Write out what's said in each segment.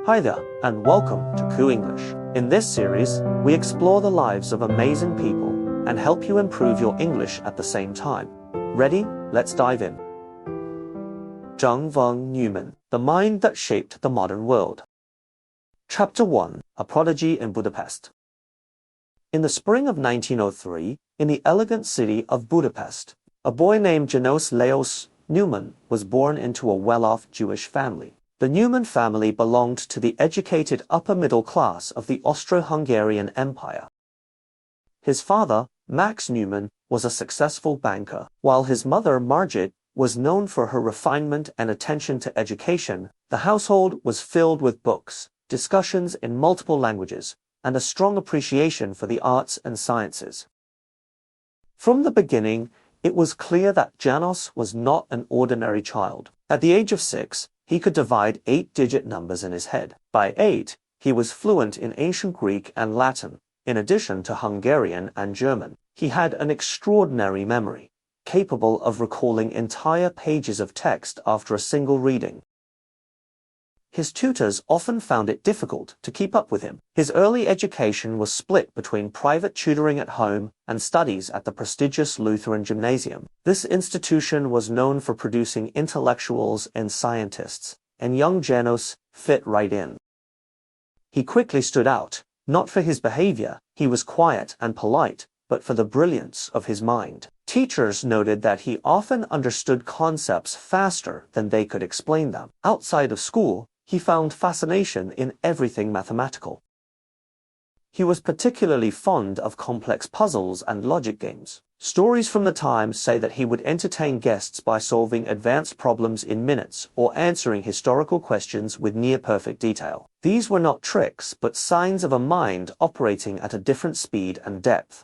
Hi there, and welcome to Ku English. In this series, we explore the lives of amazing people and help you improve your English at the same time. Ready? Let's dive in. John von Neumann, the mind that shaped the modern world. Chapter 1, A Prodigy in Budapest. In the spring of 1903, in the elegant city of Budapest, a boy named János Lajos Neumann was born into a well-off Jewish family. The Neumann family belonged to the educated upper middle class of the Austro-Hungarian Empire. His father, Max Neumann, was a successful banker, while his mother, Margit, was known for her refinement and attention to education. The household was filled with books, discussions in multiple languages, and a strong appreciation for the arts and sciences. From the beginning, it was clear that János was not an ordinary child. At the age of 6, he could divide 8-digit numbers in his head. By 8, he was fluent in ancient Greek and Latin, in addition to Hungarian and German. He had an extraordinary memory, capable of recalling entire pages of text after a single reading. His tutors often found it difficult to keep up with him. His early education was split between private tutoring at home and studies at the prestigious Lutheran Gymnasium. This institution was known for producing intellectuals and scientists, and young János fit right in. He quickly stood out, not for his behavior, he was quiet and polite, but for the brilliance of his mind. Teachers noted that he often understood concepts faster than they could explain them. Outside of school, he found fascination in everything mathematical. He was particularly fond of complex puzzles and logic games. Stories from the time say that he would entertain guests by solving advanced problems in minutes or answering historical questions with near-perfect detail. These were not tricks, but signs of a mind operating at a different speed and depth.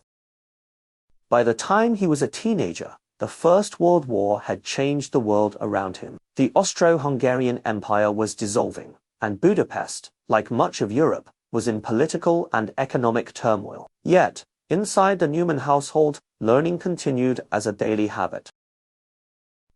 By the time he was a teenager, the First World War had changed the world around him. The Austro-Hungarian Empire was dissolving, and Budapest, like much of Europe, was in political and economic turmoil. Yet, inside the Neumann household, learning continued as a daily habit.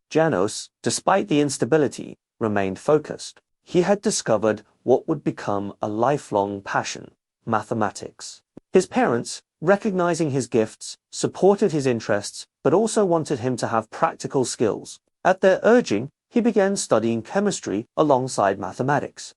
János, despite the instability, remained focused. He had discovered what would become a lifelong passion: mathematics. His parents, recognizing his gifts, supported his interests, but also wanted him to have practical skills. At their urging, he began studying chemistry alongside mathematics.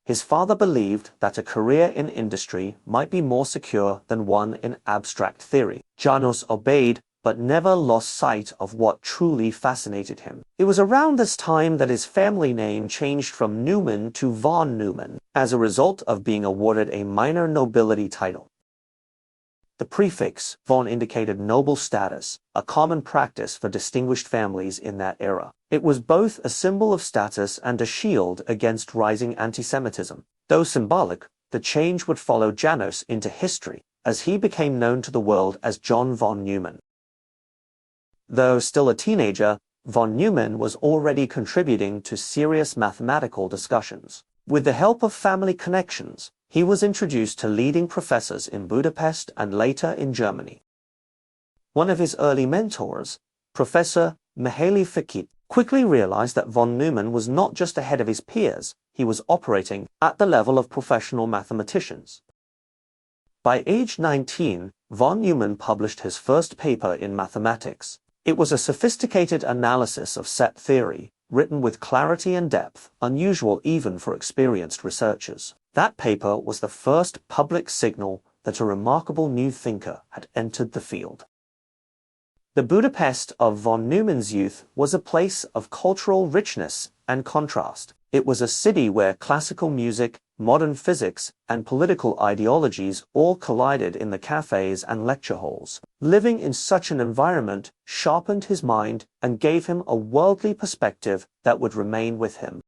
His father believed that a career in industry might be more secure than one in abstract theory. János obeyed, but never lost sight of what truly fascinated him. It was around this time that his family name changed from Neumann to von Neumann, as a result of being awarded a minor nobility title. The prefix von indicated noble status, a common practice for distinguished families in that era. It was both a symbol of status and a shield against rising anti-Semitism. Though symbolic, the change would follow János into history, as he became known to the world as John von Neumann. Though still a teenager, von Neumann was already contributing to serious mathematical discussions. With the help of family connections, he was introduced to leading professors in Budapest and later in Germany. One of his early mentors, Professor Mihaly Fekete, quickly realized that von Neumann was not just ahead of his peers, he was operating at the level of professional mathematicians. By age 19, von Neumann published his first paper in mathematics. It was a sophisticated analysis of set theory, written with clarity and depth, unusual even for experienced researchers. That paper was the first public signal that a remarkable new thinker had entered the field. The Budapest of von Neumann's youth was a place of cultural richness and contrast. It was a city where classical music, modern physics, and political ideologies all collided in the cafes and lecture halls. Living in such an environment sharpened his mind and gave him a worldly perspective that would remain with him.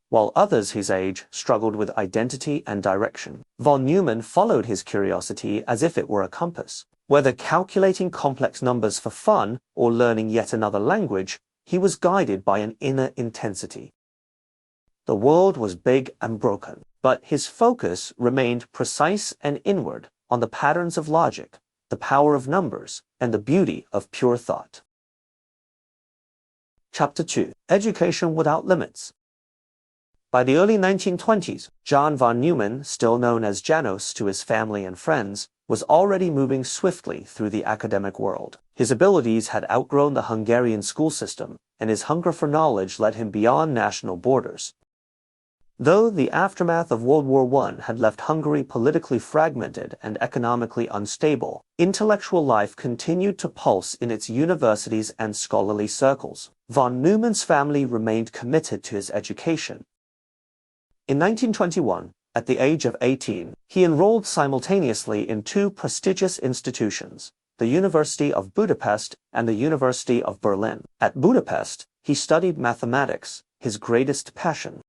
While others his age struggled with identity and direction, von Neumann followed his curiosity as if it were a compass. Whether calculating complex numbers for fun or learning yet another language, he was guided by an inner intensity. The world was big and broken, but his focus remained precise and inward on the patterns of logic, the power of numbers, and the beauty of pure thought. Chapter 2. Education Without Limits. By the early 1920s, Jan van Neumann, still known as Janos to his family and friends, was already moving swiftly through the academic world. His abilities had outgrown the Hungarian school system, and his hunger for knowledge led him beyond national borders. Though the aftermath of World War I had left Hungary politically fragmented and economically unstable, intellectual life continued to pulse in its universities and scholarly circles. Von Neumann's family remained committed to his education. In 1921, at the age of 18, he enrolled simultaneously in two prestigious institutions, the University of Budapest and the University of Berlin. At Budapest, he studied mathematics, his greatest passion.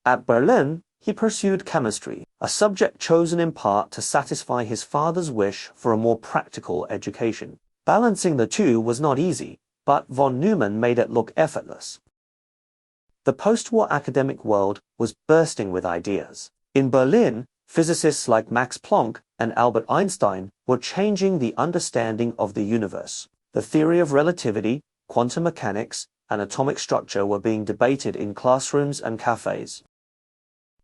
At Berlin, he pursued chemistry, a subject chosen in part to satisfy his father's wish for a more practical education. Balancing the two was not easy, but von Neumann made it look effortless. The post-war academic world was bursting with ideas. In Berlin, physicists like Max Planck and Albert Einstein were changing the understanding of the universe. The theory of relativity, quantum mechanics, and atomic structure were being debated in classrooms and cafes.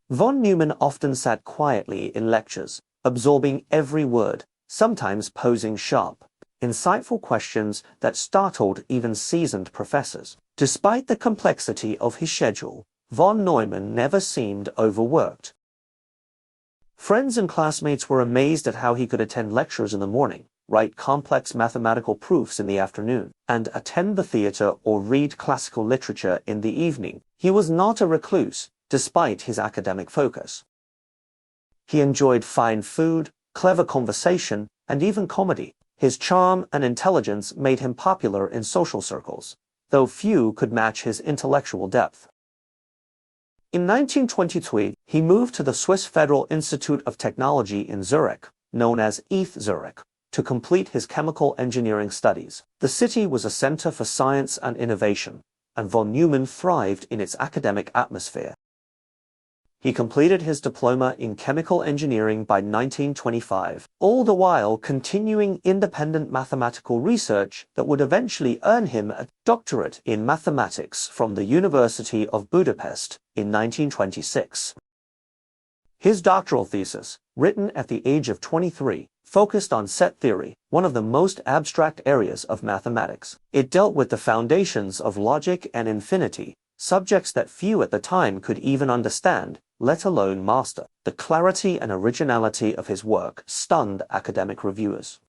Von Neumann often sat quietly in lectures, absorbing every word, sometimes posing sharp, insightful questions that startled even seasoned professors. Despite the complexity of his schedule, von Neumann never seemed overworked. Friends and classmates were amazed at how he could attend lectures in the morning, write complex mathematical proofs in the afternoon, and attend the theater or read classical literature in the evening. He was not a recluse, despite his academic focus. He enjoyed fine food, clever conversation, and even comedy. His charm and intelligence made him popular in social circles, though few could match his intellectual depth. In 1923, he moved to the Swiss Federal Institute of Technology in Zurich, known as ETH Zurich, to complete his chemical engineering studies. The city was a center for science and innovation, and von Neumann thrived in its academic atmosphere. He completed his diploma in chemical engineering by 1925, all the while continuing independent mathematical research that would eventually earn him a doctorate in mathematics from the University of Budapest in 1926. His doctoral thesis, written at the age of 23, focused on set theory, one of the most abstract areas of mathematics. It dealt with the foundations of logic and infinity, subjects that few at the time could even understand, let alone master. The clarity and originality of his work stunned academic reviewers.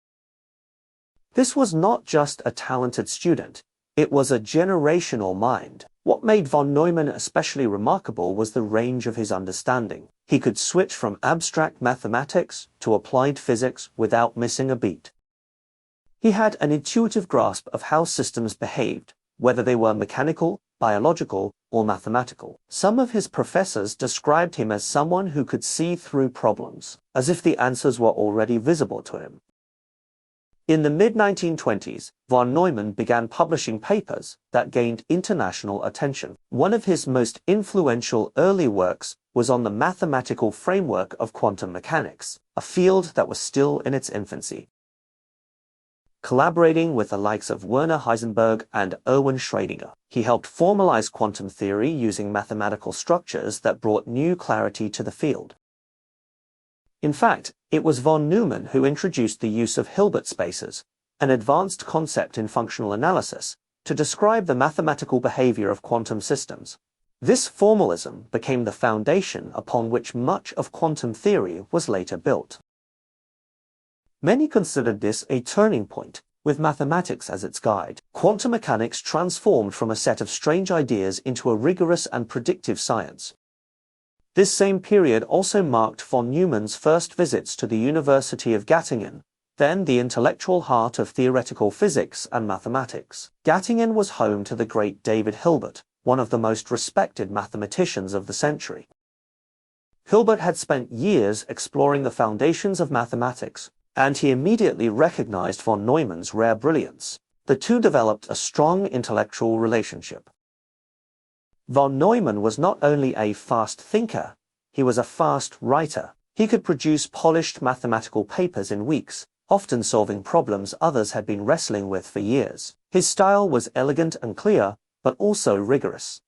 This was not just a talented student, it was a generational mind. What made von Neumann especially remarkable was the range of his understanding. He could switch from abstract mathematics to applied physics without missing a beat. He had an intuitive grasp of how systems behaved, whether they were mechanical, biological, or mathematical. Some of his professors described him as someone who could see through problems, as if the answers were already visible to him. In the mid-1920s, von Neumann began publishing papers that gained international attention. One of his most influential early works was on the mathematical framework of quantum mechanics, a field that was still in its infancy. Collaborating with the likes of Werner Heisenberg and Erwin Schrödinger, he helped formalize quantum theory using mathematical structures that brought new clarity to the field. In fact, it was von Neumann who introduced the use of Hilbert spaces, an advanced concept in functional analysis, to describe the mathematical behavior of quantum systems. This formalism became the foundation upon which much of quantum theory was later built. Many considered this a turning point, with mathematics as its guide. Quantum mechanics transformed from a set of strange ideas into a rigorous and predictive science. This same period also marked von Neumann's first visits to the University of Göttingen, then the intellectual heart of theoretical physics and mathematics. Göttingen was home to the great David Hilbert, one of the most respected mathematicians of the century. Hilbert had spent years exploring the foundations of mathematics, and he immediately recognized von Neumann's rare brilliance. The two developed a strong intellectual relationship. Von Neumann was not only a fast thinker, he was a fast writer. He could produce polished mathematical papers in weeks, often solving problems others had been wrestling with for years. His style was elegant and clear, but also rigorous.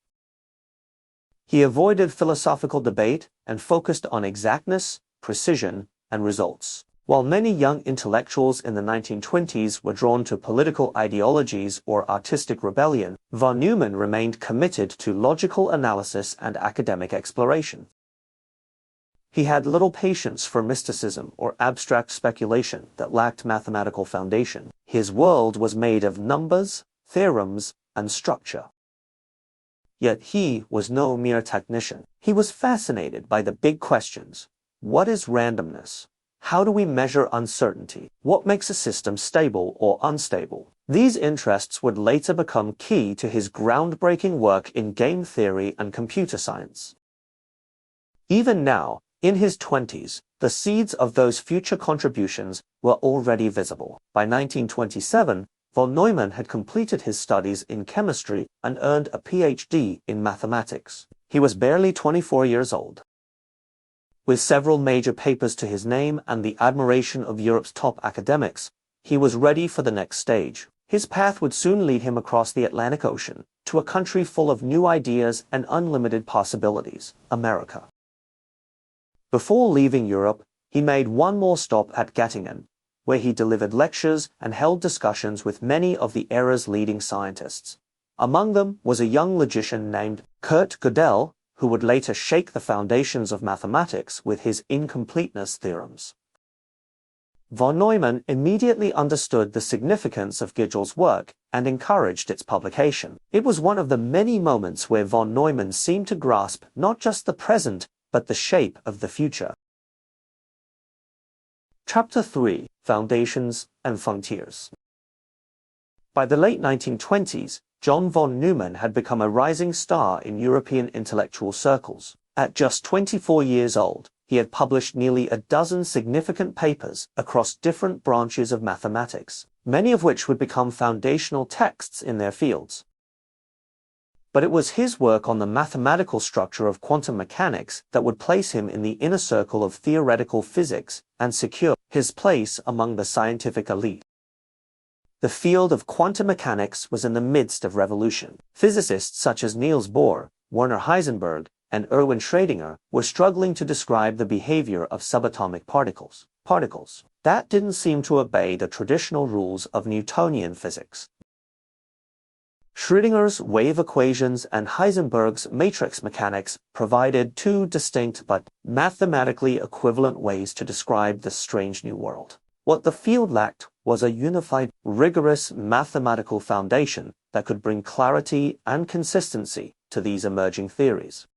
He avoided philosophical debate and focused on exactness, precision, and results. While many young intellectuals in the 1920s were drawn to political ideologies or artistic rebellion, von Neumann remained committed to logical analysis and academic exploration. He had little patience for mysticism or abstract speculation that lacked mathematical foundation. His world was made of numbers, theorems, and structure. Yet he was no mere technician. He was fascinated by the big questions. What is randomness? How do we measure uncertainty? What makes a system stable or unstable? These interests would later become key to his groundbreaking work in game theory and computer science. Even now, in his 20s, the seeds of those future contributions were already visible. By 1927, von Neumann had completed his studies in chemistry and earned a PhD in mathematics. He was barely 24 years old. With several major papers to his name and the admiration of Europe's top academics, he was ready for the next stage. His path would soon lead him across the Atlantic Ocean to a country full of new ideas and unlimited possibilities, America. Before leaving Europe, he made one more stop at Göttingen, where he delivered lectures and held discussions with many of the era's leading scientists. Among them was a young logician named Kurt Gödel, who would later shake the foundations of mathematics with his incompleteness theorems. Von Neumann immediately understood the significance of Gödel's work and encouraged its publication. It was one of the many moments where von Neumann seemed to grasp not just the present, but the shape of the future. Chapter 3: Foundations and Frontiers. By the late 1920s, John von Neumann had become a rising star in European intellectual circles. At just 24 years old, he had published nearly a dozen significant papers across different branches of mathematics, many of which would become foundational texts in their fields. But it was his work on the mathematical structure of quantum mechanics that would place him in the inner circle of theoretical physics and secure his place among the scientific elite. The field of quantum mechanics was in the midst of revolution. Physicists such as Niels Bohr, Werner Heisenberg, and Erwin Schrödinger were struggling to describe the behavior of subatomic particles. That didn't seem to obey the traditional rules of Newtonian physics. Schrödinger's wave equations and Heisenberg's matrix mechanics provided two distinct but mathematically equivalent ways to describe this strange new world. What the field lacked was a unified, rigorous mathematical foundation that could bring clarity and consistency to these emerging theories.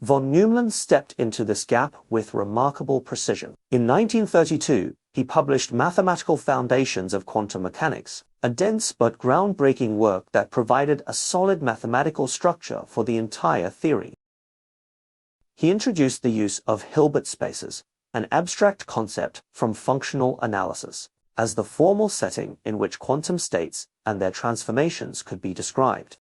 Von Neumann stepped into this gap with remarkable precision. In 1932, he published Mathematical Foundations of Quantum Mechanics, a dense but groundbreaking work that provided a solid mathematical structure for the entire theory. He introduced the use of Hilbert spaces, an abstract concept from functional analysis, as the formal setting in which quantum states and their transformations could be described.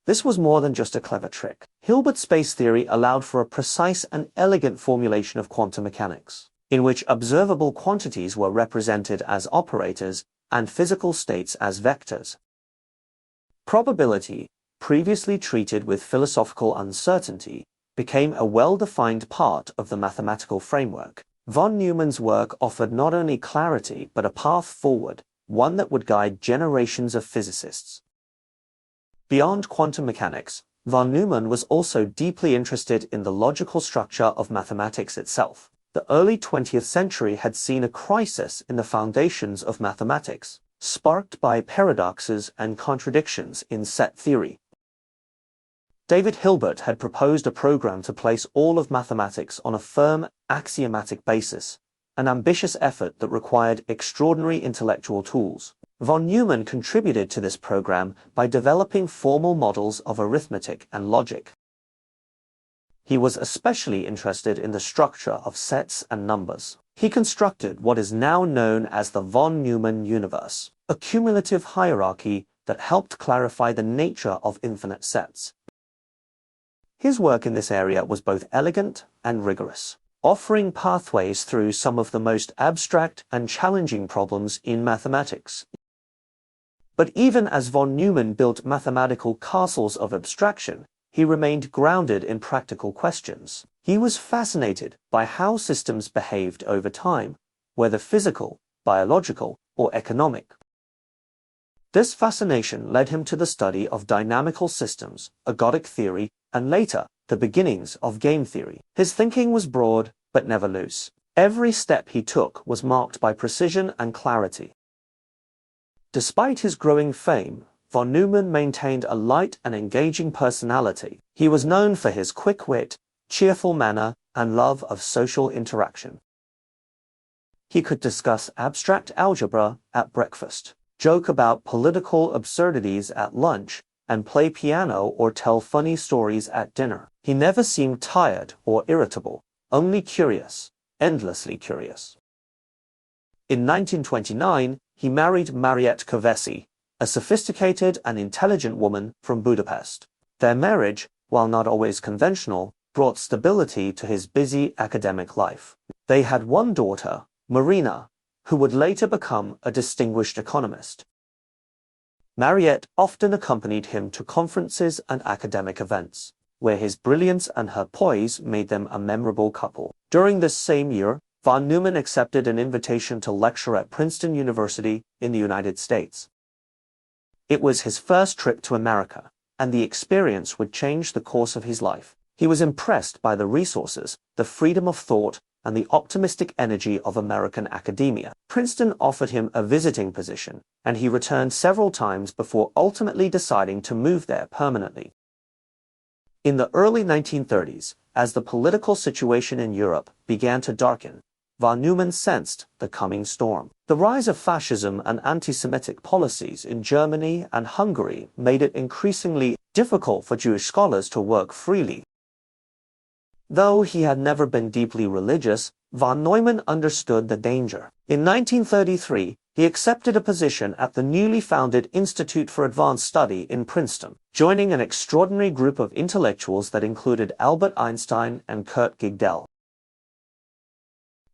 This was more than just a clever trick. Hilbert space theory allowed for a precise and elegant formulation of quantum mechanics, in which observable quantities were represented as operators and physical states as vectors. Probability, previously treated with philosophical uncertainty, became a well-defined part of the mathematical framework. Von Neumann's work offered not only clarity but a path forward, one that would guide generations of physicists. Beyond quantum mechanics, von Neumann was also deeply interested in the logical structure of mathematics itself. The early 20th century had seen a crisis in the foundations of mathematics, sparked by paradoxes and contradictions in set theory. David Hilbert had proposed a program to place all of mathematics on a firm, axiomatic basis, an ambitious effort that required extraordinary intellectual tools. Von Neumann contributed to this program by developing formal models of arithmetic and logic. He was especially interested in the structure of sets and numbers. He constructed what is now known as the von Neumann universe, a cumulative hierarchy that helped clarify the nature of infinite sets. His work in this area was both elegant and rigorous, offering pathways through some of the most abstract and challenging problems in mathematics. But even as von Neumann built mathematical castles of abstraction, he remained grounded in practical questions. He was fascinated by how systems behaved over time, whether physical, biological, or economic. This fascination led him to the study of dynamical systems, ergodic theory, and later, the beginnings of game theory. His thinking was broad, but never loose. Every step he took was marked by precision and clarity. Despite his growing fame, von Neumann maintained a light and engaging personality. He was known for his quick wit, cheerful manner, and love of social interaction. He could discuss abstract algebra at breakfast, joke about political absurdities at lunch, and play piano or tell funny stories at dinner. He never seemed tired or irritable, only curious, endlessly curious. In 1929, he married Mariette Kövesi, a sophisticated and intelligent woman from Budapest. Their marriage, while not always conventional, brought stability to his busy academic life. They had one daughter, Marina, who would later become a distinguished economist. Mariette often accompanied him to conferences and academic events, where his brilliance and her poise made them a memorable couple. During this same year, von Neumann accepted an invitation to lecture at Princeton University in the United States. It was his first trip to America, and the experience would change the course of his life. He was impressed by the resources, the freedom of thought, and the optimistic energy of American academia. Princeton offered him a visiting position, and he returned several times before ultimately deciding to move there permanently. In the early 1930s, as the political situation in Europe began to darken, von Neumann sensed the coming storm. The rise of fascism and anti-Semitic policies in Germany and Hungary made it increasingly difficult for Jewish scholars to work freely. Though he had never been deeply religious, von Neumann understood the danger. In 1933, he accepted a position at the newly founded Institute for Advanced Study in Princeton, joining an extraordinary group of intellectuals that included Albert Einstein and Kurt Gödel.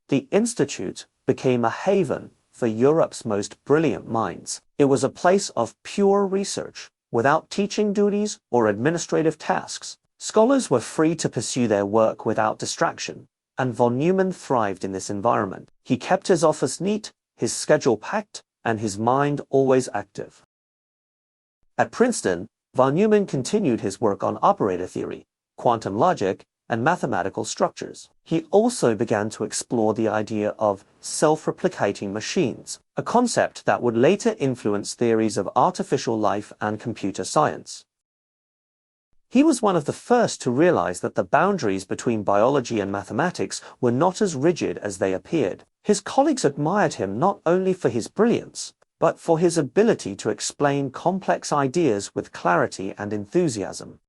The Institute became a haven for Europe's most brilliant minds. It was a place of pure research, without teaching duties or administrative tasks. Scholars were free to pursue their work without distraction, and von Neumann thrived in this environment. He kept his office neat, his schedule packed, and his mind always active. At Princeton, von Neumann continued his work on operator theory, quantum logic, and mathematical structures. He also began to explore the idea of self-replicating machines, a concept that would later influence theories of artificial life and computer science. He was one of the first to realize that the boundaries between biology and mathematics were not as rigid as they appeared. His colleagues admired him not only for his brilliance, but for his ability to explain complex ideas with clarity and enthusiasm.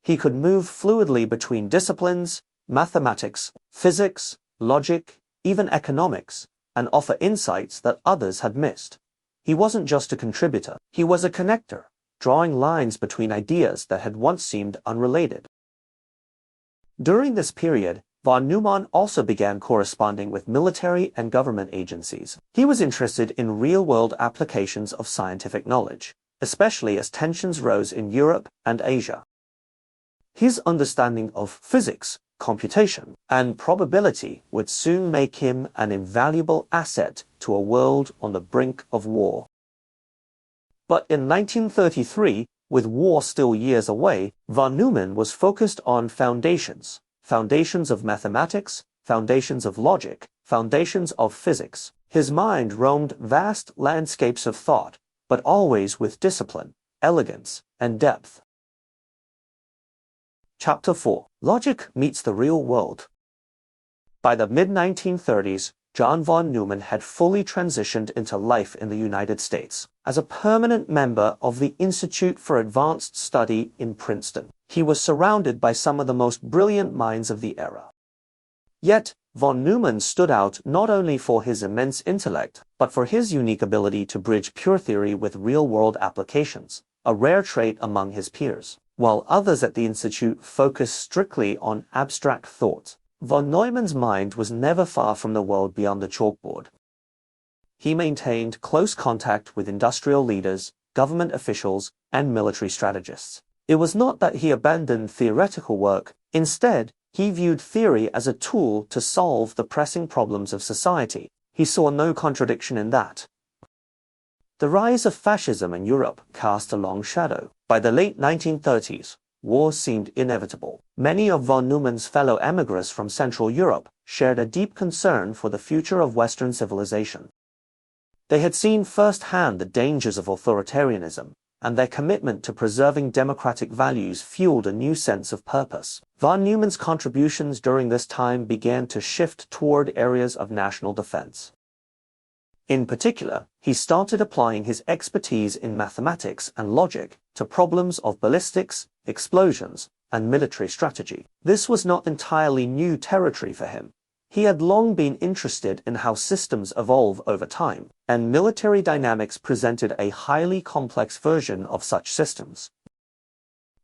He could move fluidly between disciplines, mathematics, physics, logic, even economics, and offer insights that others had missed. He wasn't just a contributor, he was a connector, drawing lines between ideas that had once seemed unrelated. During this period, von Neumann also began corresponding with military and government agencies. He was interested in real-world applications of scientific knowledge, especially as tensions rose in Europe and Asia. His understanding of physics, computation, and probability would soon make him an invaluable asset to a world on the brink of war. But in 1933, with war still years away, von Neumann was focused on foundations of mathematics, foundations of logic, foundations of physics. His mind roamed vast landscapes of thought, but always with discipline, elegance, and depth. Chapter 4. Logic Meets the Real World. By the mid-1930s, John von Neumann had fully transitioned into life in the United States. As a permanent member of the Institute for Advanced Study in Princeton, he was surrounded by some of the most brilliant minds of the era. Yet, von Neumann stood out not only for his immense intellect, but for his unique ability to bridge pure theory with real-world applications, a rare trait among his peers. While others at the Institute focused strictly on abstract thought, von Neumann's mind was never far from the world beyond the chalkboard. He maintained close contact with industrial leaders, government officials, and military strategists. It was not that he abandoned theoretical work. Instead, he viewed theory as a tool to solve the pressing problems of society. He saw no contradiction in that. The rise of fascism in Europe cast a long shadow. By the late 1930s, war seemed inevitable. Many of von Neumann's fellow emigrants from Central Europe shared a deep concern for the future of Western civilization. They had seen firsthand the dangers of authoritarianism, and their commitment to preserving democratic values fueled a new sense of purpose. Von Neumann's contributions during this time began to shift toward areas of national defense. In particular, he started applying his expertise in mathematics and logic to problems of ballistics, explosions, and military strategy. This was not entirely new territory for him. He had long been interested in how systems evolve over time, and military dynamics presented a highly complex version of such systems.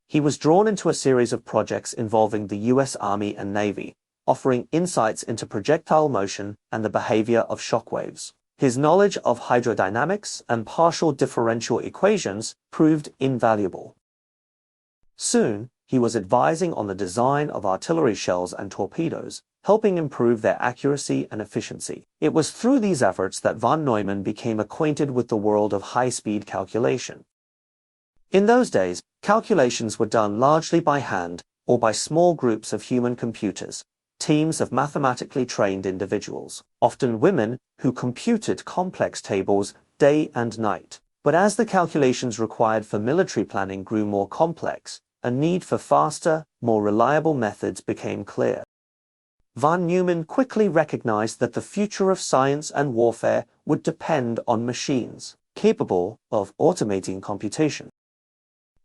He was drawn into a series of projects involving the US Army and Navy, offering insights into projectile motion and the behavior of shockwaves. His knowledge of hydrodynamics and partial differential equations proved invaluable. Soon, he was advising on the design of artillery shells and torpedoes, helping improve their accuracy and efficiency. It was through these efforts that von Neumann became acquainted with the world of high-speed calculation. In those days, calculations were done largely by hand or by small groups of human computers, teams of mathematically trained individuals, often women who computed complex tables day and night. But as the calculations required for military planning grew more complex, a need for faster, more reliable methods became clear. Von Neumann quickly recognized that the future of science and warfare would depend on machines capable of automating computation.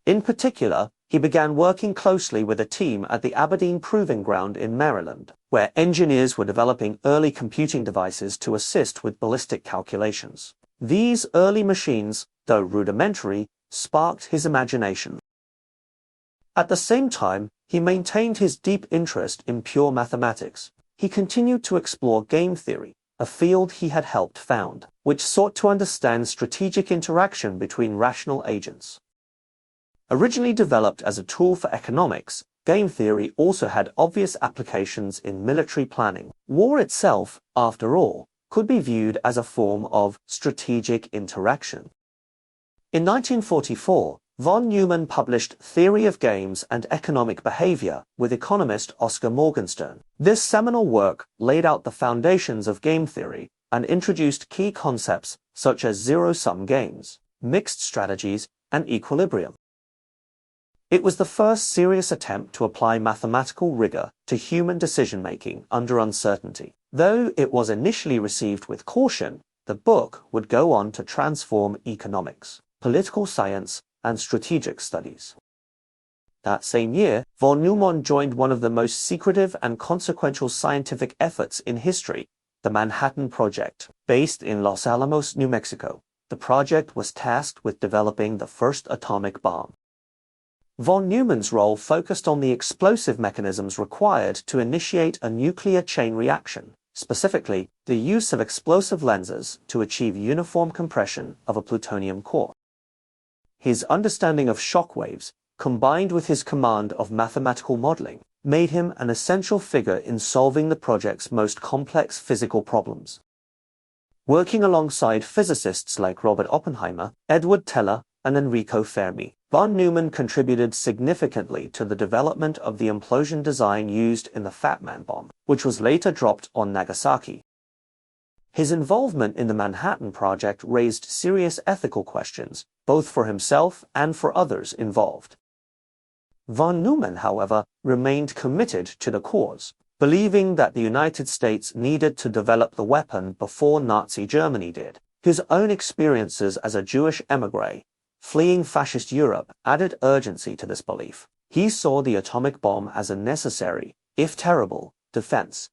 In particular, he began working closely with a team at the Aberdeen Proving Ground in Maryland, where engineers were developing early computing devices to assist with ballistic calculations. These early machines, though rudimentary, sparked his imagination. At the same time, he maintained his deep interest in pure mathematics. He continued to explore game theory, a field he had helped found, which sought to understand strategic interaction between rational agents. Originally developed as a tool for economics, game theory also had obvious applications in military planning. War itself, after all, could be viewed as a form of strategic interaction. In 1944, von Neumann published Theory of Games and Economic Behavior with economist Oscar Morgenstern. This seminal work laid out the foundations of game theory and introduced key concepts such as zero-sum games, mixed strategies, and equilibrium. It was the first serious attempt to apply mathematical rigor to human decision-making under uncertainty. Though it was initially received with caution, the book would go on to transform economics, political science, and strategic studies. That same year, von Neumann joined one of the most secretive and consequential scientific efforts in history, the Manhattan Project. Based in Los Alamos, New Mexico, the project was tasked with developing the first atomic bomb. Von Neumann's role focused on the explosive mechanisms required to initiate a nuclear chain reaction, specifically the use of explosive lenses to achieve uniform compression of a plutonium core. His understanding of shock waves, combined with his command of mathematical modeling, made him an essential figure in solving the project's most complex physical problems. Working alongside physicists like Robert Oppenheimer, Edward Teller, and Enrico Fermi, von Neumann contributed significantly to the development of the implosion design used in the Fat Man bomb, which was later dropped on Nagasaki. His involvement in the Manhattan Project raised serious ethical questions, both for himself and for others involved. Von Neumann, however, remained committed to the cause, believing that the United States needed to develop the weapon before Nazi Germany did. His own experiences as a Jewish émigré, fleeing fascist Europe, added urgency to this belief. He saw the atomic bomb as a necessary, if terrible, defense.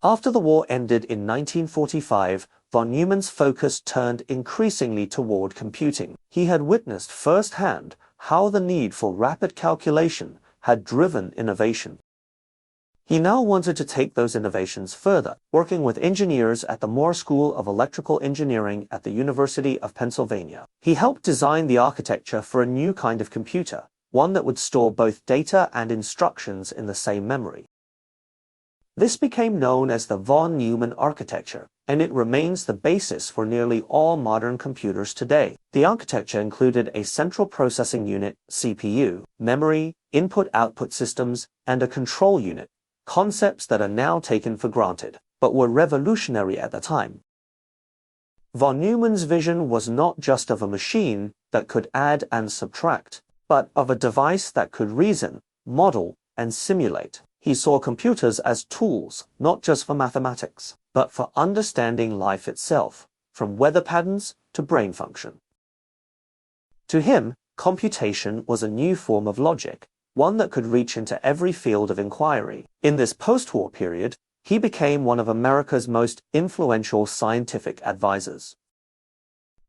After the war ended in 1945, von Neumann's focus turned increasingly toward computing. He had witnessed firsthand how the need for rapid calculation had driven innovation. He now wanted to take those innovations further, working with engineers at the Moore School of Electrical Engineering at the University of Pennsylvania. He helped design the architecture for a new kind of computer, one that would store both data and instructions in the same memory. This became known as the von Neumann architecture, and it remains the basis for nearly all modern computers today. The architecture included a central processing unit, CPU, memory, input-output systems, and a control unit, concepts that are now taken for granted, but were revolutionary at the time. Von Neumann's vision was not just of a machine that could add and subtract, but of a device that could reason, model, and simulate. He saw computers as tools, not just for mathematics, but for understanding life itself, from weather patterns to brain function. To him, computation was a new form of logic, one that could reach into every field of inquiry. In this post-war period, he became one of America's most influential scientific advisors.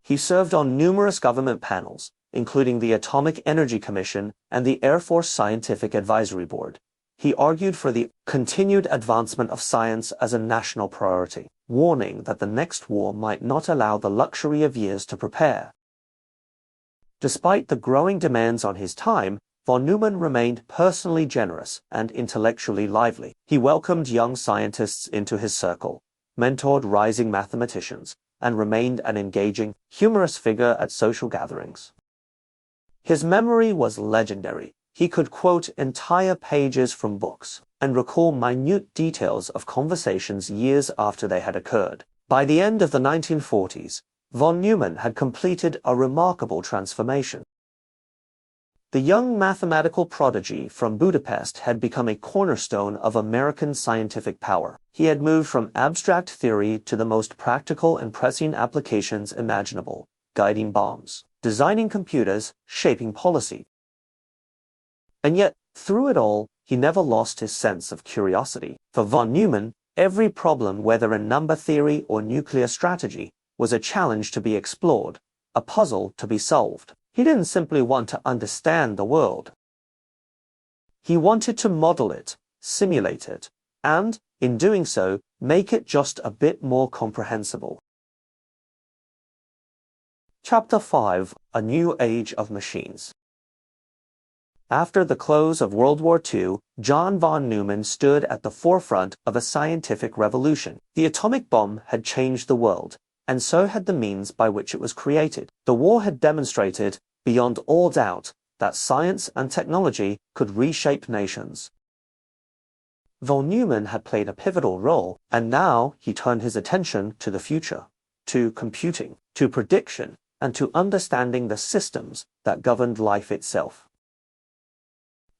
He served on numerous government panels, including the Atomic Energy Commission and the Air Force Scientific Advisory Board. He argued for the continued advancement of science as a national priority, warning that the next war might not allow the luxury of years to prepare. Despite the growing demands on his time, von Neumann remained personally generous and intellectually lively. He welcomed young scientists into his circle, mentored rising mathematicians, and remained an engaging, humorous figure at social gatherings. His memory was legendary. He could quote entire pages from books and recall minute details of conversations years after they had occurred. By the end of the 1940s, von Neumann had completed a remarkable transformation. The young mathematical prodigy from Budapest had become a cornerstone of American scientific power. He had moved from abstract theory to the most practical and pressing applications imaginable, guiding bombs, designing computers, shaping policy. And yet, through it all, he never lost his sense of curiosity. For von Neumann, every problem, whether in number theory or nuclear strategy, was a challenge to be explored, a puzzle to be solved. He didn't simply want to understand the world. He wanted to model it, simulate it, and, in doing so, make it just a bit more comprehensible. Chapter 5: A New Age of Machines. After the close of World War II, John von Neumann stood at the forefront of a scientific revolution. The atomic bomb had changed the world, and so had the means by which it was created. The war had demonstrated, beyond all doubt, that science and technology could reshape nations. Von Neumann had played a pivotal role, and now he turned his attention to the future, to computing, to prediction, and to understanding the systems that governed life itself.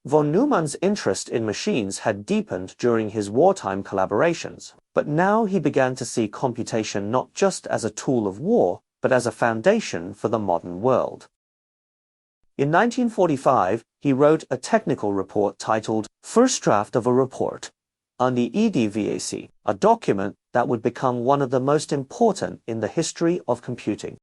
Von Neumann's interest in machines had deepened during his wartime collaborations, but now he began to see computation not just as a tool of war, but as a foundation for the modern world. In 1945, he wrote a technical report titled First Draft of a Report on the EDVAC, a document that would become one of the most important in the history of computing.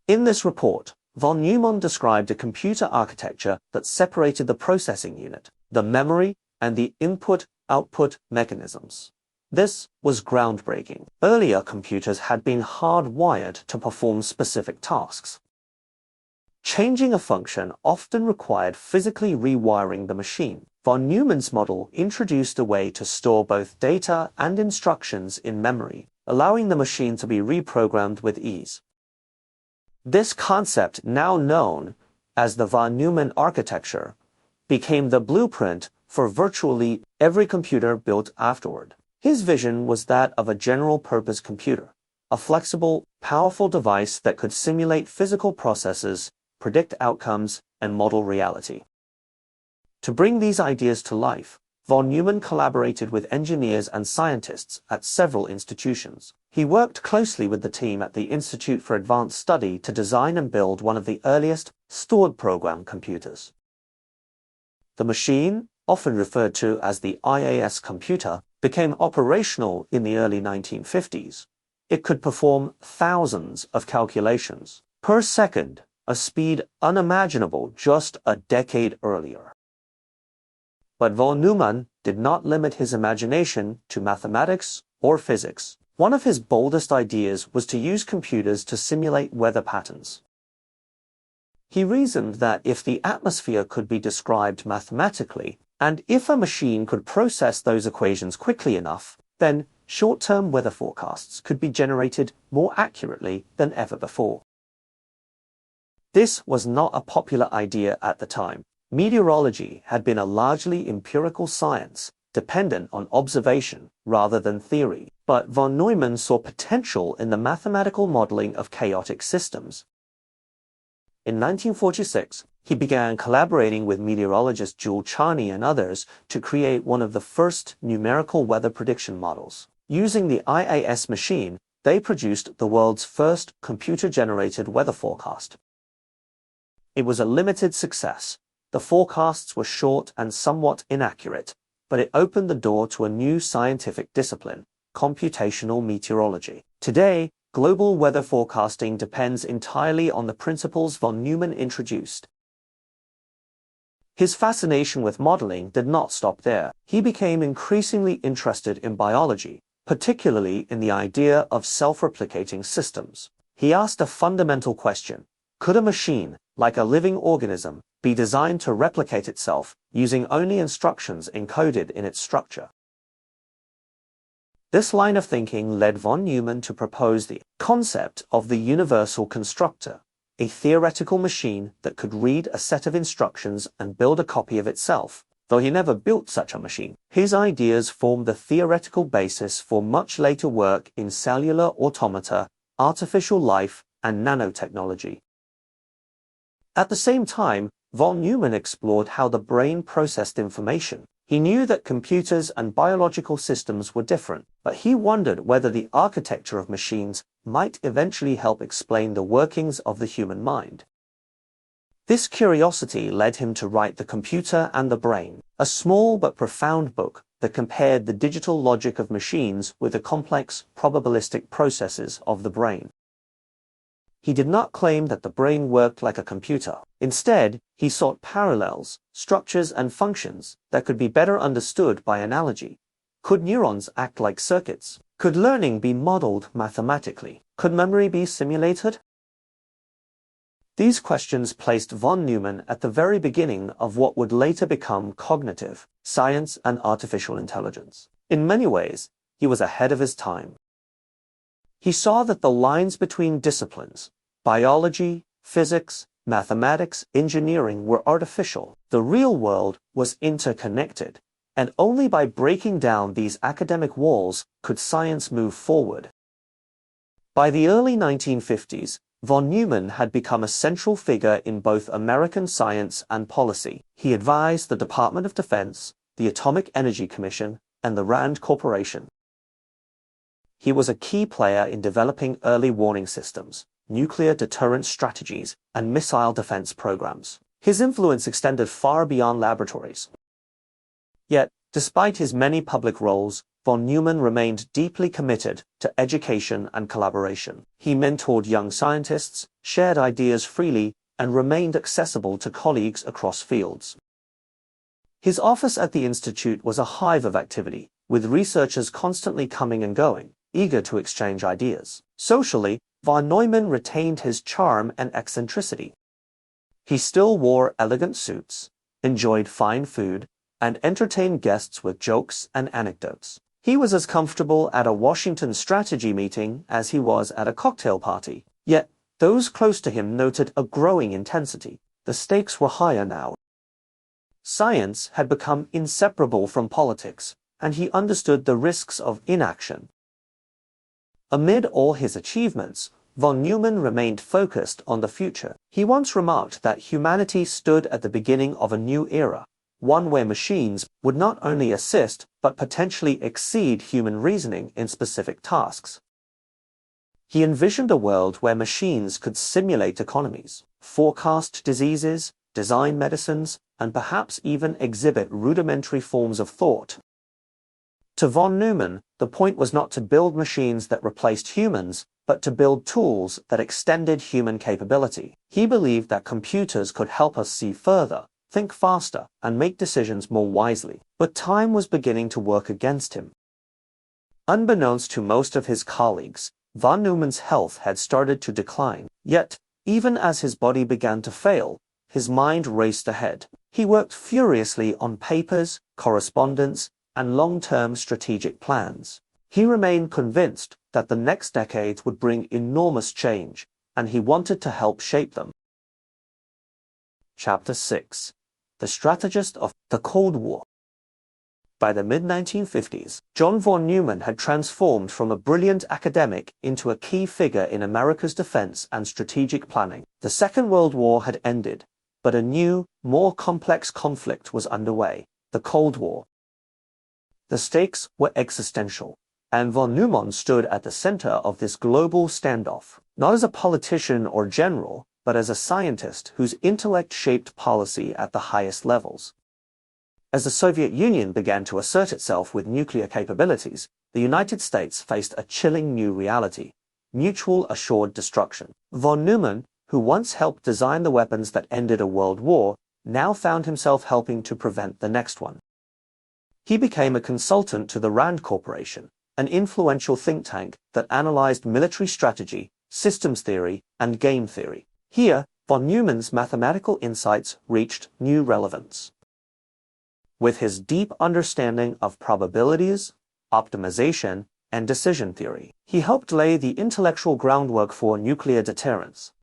In this report, von Neumann described a computer architecture that separated the processing unit, the memory, and the input-output mechanisms. This was groundbreaking. Earlier computers had been hardwired to perform specific tasks. Changing a function often required physically rewiring the machine. Von Neumann's model introduced a way to store both data and instructions in memory, allowing the machine to be reprogrammed with ease. This concept, now known as the von Neumann architecture, became the blueprint for virtually every computer built afterward. His vision was that of a general-purpose computer, a flexible, powerful device that could simulate physical processes, predict outcomes, and model reality. To bring these ideas to life, von Neumann collaborated with engineers and scientists at several institutions. He worked closely with the team at the Institute for Advanced Study to design and build one of the earliest stored program computers. The machine, often referred to as the IAS computer, became operational in the early 1950s. It could perform thousands of calculations per second, a speed unimaginable just a decade earlier. But von Neumann did not limit his imagination to mathematics or physics. One of his boldest ideas was to use computers to simulate weather patterns. He reasoned that if the atmosphere could be described mathematically, and if a machine could process those equations quickly enough, then short-term weather forecasts could be generated more accurately than ever before. This was not a popular idea at the time. Meteorology had been a largely empirical science, dependent on observation rather than theory, but von Neumann saw potential in the mathematical modeling of chaotic systems. In 1946, he began collaborating with meteorologist Jules Charny and others to create one of the first numerical weather prediction models. Using the IAS machine, they produced the world's first computer-generated weather forecast. It was a limited success. The forecasts were short and somewhat inaccurate, but it opened the door to a new scientific discipline, computational meteorology. Today, global weather forecasting depends entirely on the principles von Neumann introduced. His fascination with modeling did not stop there. He became increasingly interested in biology, particularly in the idea of self-replicating systems. He asked a fundamental question: could a machine, like a living organism, be designed to replicate itself using only instructions encoded in its structure? This line of thinking led von Neumann to propose the concept of the universal constructor, a theoretical machine that could read a set of instructions and build a copy of itself. Though he never built such a machine, his ideas formed the theoretical basis for much later work in cellular automata, artificial life, and nanotechnology. At the same time, von Neumann explored how the brain processed information. He knew that computers and biological systems were different, but he wondered whether the architecture of machines might eventually help explain the workings of the human mind. This curiosity led him to write The Computer and the Brain, a small but profound book that compared the digital logic of machines with the complex, probabilistic processes of the brain. He did not claim that the brain worked like a computer. Instead, he sought parallels, structures, and functions that could be better understood by analogy. Could neurons act like circuits? Could learning be modeled mathematically? Could memory be simulated? These questions placed von Neumann at the very beginning of what would later become cognitive science and artificial intelligence. In many ways, he was ahead of his time. He saw that the lines between disciplines, biology, physics, mathematics, engineering, were artificial. The real world was interconnected, and only by breaking down these academic walls could science move forward. By the early 1950s, von Neumann had become a central figure in both American science and policy. He advised the Department of Defense, the Atomic Energy Commission, and the Rand Corporation. He was a key player in developing early warning systems, nuclear deterrence strategies, and missile defense programs. His influence extended far beyond laboratories. Yet, despite his many public roles, von Neumann remained deeply committed to education and collaboration. He mentored young scientists, shared ideas freely, and remained accessible to colleagues across fields. His office at the Institute was a hive of activity, with researchers constantly coming and going, eager to exchange ideas. Socially, von Neumann retained his charm and eccentricity. He still wore elegant suits, enjoyed fine food, and entertained guests with jokes and anecdotes. He was as comfortable at a Washington strategy meeting as he was at a cocktail party. Yet, those close to him noted a growing intensity. The stakes were higher now. Science had become inseparable from politics, and he understood the risks of inaction. Amid all his achievements, von Neumann remained focused on the future. He once remarked that humanity stood at the beginning of a new era, one where machines would not only assist but potentially exceed human reasoning in specific tasks. He envisioned a world where machines could simulate economies, forecast diseases, design medicines, and perhaps even exhibit rudimentary forms of thought. To von Neumann, the point was not to build machines that replaced humans, but to build tools that extended human capability. He believed that computers could help us see further, think faster, and make decisions more wisely. But time was beginning to work against him. Unbeknownst to most of his colleagues, von Neumann's health had started to decline. Yet, even as his body began to fail, his mind raced ahead. He worked furiously on papers, correspondence, and long-term strategic plans. He remained convinced that the next decades would bring enormous change, and he wanted to help shape them. Chapter 6. The Strategist of the Cold War. By the mid-1950s, John von Neumann had transformed from a brilliant academic into a key figure in America's defense and strategic planning. The Second World War had ended, but a new, more complex conflict was underway, the Cold War. The stakes were existential, and von Neumann stood at the center of this global standoff, not as a politician or general, but as a scientist whose intellect shaped policy at the highest levels. As the Soviet Union began to assert itself with nuclear capabilities, the United States faced a chilling new reality: mutual assured destruction. Von Neumann, who once helped design the weapons that ended a world war, now found himself helping to prevent the next one. He became a consultant to the Rand Corporation, an influential think tank that analyzed military strategy, systems theory, and game theory. Here, von Neumann's mathematical insights reached new relevance. With his deep understanding of probabilities, optimization, and decision theory, he helped lay the intellectual groundwork for nuclear deterrence.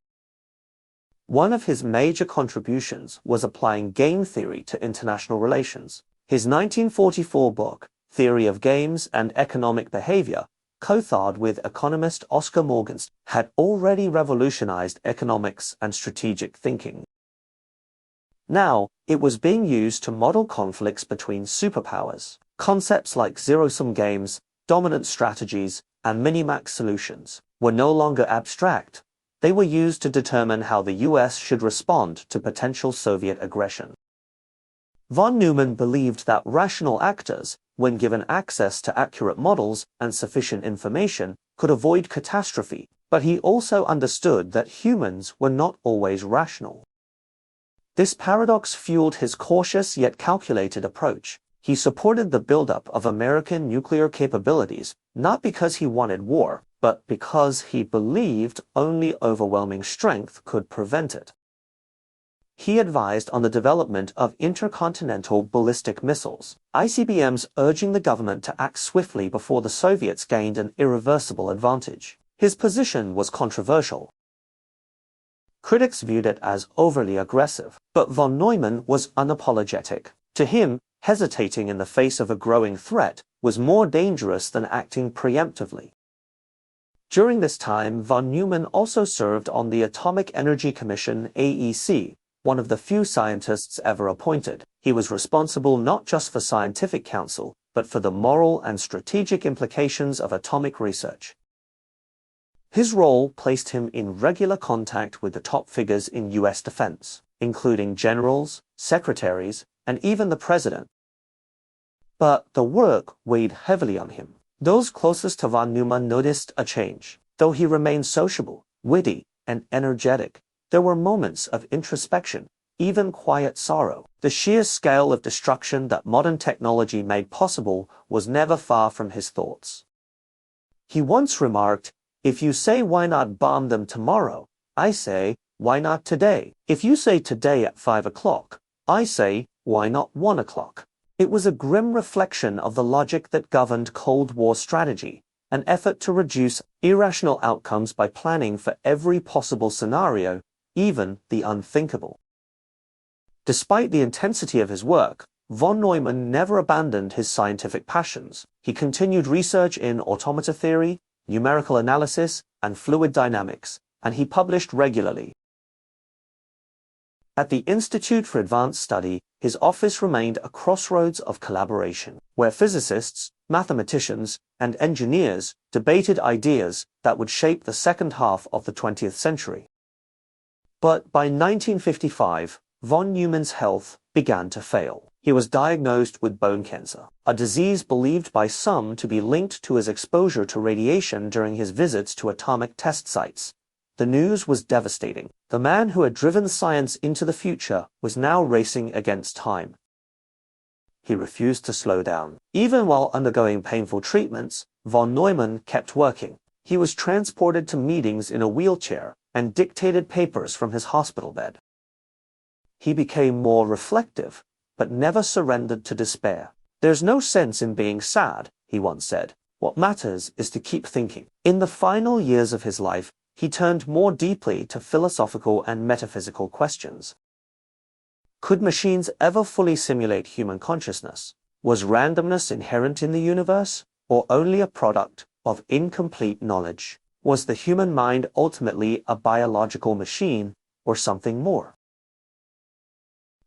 One of his major contributions was applying game theory to international relations. His 1944 book, Theory of Games and Economic Behavior, co-authored with economist Oscar Morgenstern, had already revolutionized economics and strategic thinking. Now, it was being used to model conflicts between superpowers. Concepts like zero-sum games, dominant strategies, and minimax solutions were no longer abstract. They were used to determine how the US should respond to potential Soviet aggression. Von Neumann believed that rational actors, when given access to accurate models and sufficient information, could avoid catastrophe, but he also understood that humans were not always rational. This paradox fueled his cautious yet calculated approach. He supported the buildup of American nuclear capabilities, not because he wanted war, but because he believed only overwhelming strength could prevent it. He advised on the development of intercontinental ballistic missiles, ICBMs, urging the government to act swiftly before the Soviets gained an irreversible advantage. His position was controversial. Critics viewed it as overly aggressive, but von Neumann was unapologetic. To him, hesitating in the face of a growing threat was more dangerous than acting preemptively. During this time, von Neumann also served on the Atomic Energy Commission (AEC), one of the few scientists ever appointed. He was responsible not just for scientific counsel, but for the moral and strategic implications of atomic research. His role placed him in regular contact with the top figures in US defense, including generals, secretaries, and even the president. But the work weighed heavily on him. Those closest to von Neumann noticed a change. Though he remained sociable, witty, and energetic, there were moments of introspection, even quiet sorrow. The sheer scale of destruction that modern technology made possible was never far from his thoughts. He once remarked, "If you say why not bomb them tomorrow, I say, why not today? If you say today at 5 o'clock, I say, why not 1 o'clock? It was a grim reflection of the logic that governed Cold War strategy, an effort to reduce irrational outcomes by planning for every possible scenario, even the unthinkable. Despite the intensity of his work, von Neumann never abandoned his scientific passions. He continued research in automata theory, numerical analysis, and fluid dynamics, and he published regularly. At the Institute for Advanced Study, his office remained a crossroads of collaboration, where physicists, mathematicians, and engineers debated ideas that would shape the second half of the 20th century. But by 1955, von Neumann's health began to fail. He was diagnosed with bone cancer, a disease believed by some to be linked to his exposure to radiation during his visits to atomic test sites. The news was devastating. The man who had driven science into the future was now racing against time. He refused to slow down. Even while undergoing painful treatments, von Neumann kept working. He was transported to meetings in a wheelchair and dictated papers from his hospital bed. He became more reflective, but never surrendered to despair. "There's no sense in being sad," he once said. "What matters is to keep thinking." In the final years of his life, he turned more deeply to philosophical and metaphysical questions. Could machines ever fully simulate human consciousness? Was randomness inherent in the universe, or only a product of incomplete knowledge? Was the human mind ultimately a biological machine, or something more?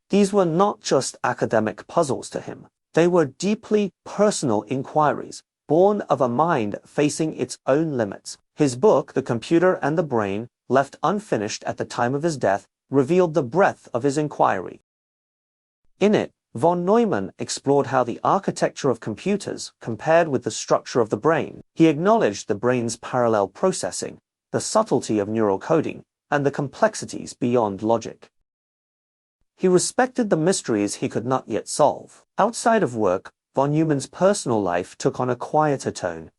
These were not just academic puzzles to him. They were deeply personal inquiries, born of a mind facing its own limits. His book, The Computer and the Brain, left unfinished at the time of his death, revealed the breadth of his inquiry. In it, von Neumann explored how the architecture of computers compared with the structure of the brain. He acknowledged the brain's parallel processing, the subtlety of neural coding, and the complexities beyond logic. He respected the mysteries he could not yet solve. Outside of work, von Neumann's personal life took on a quieter tone.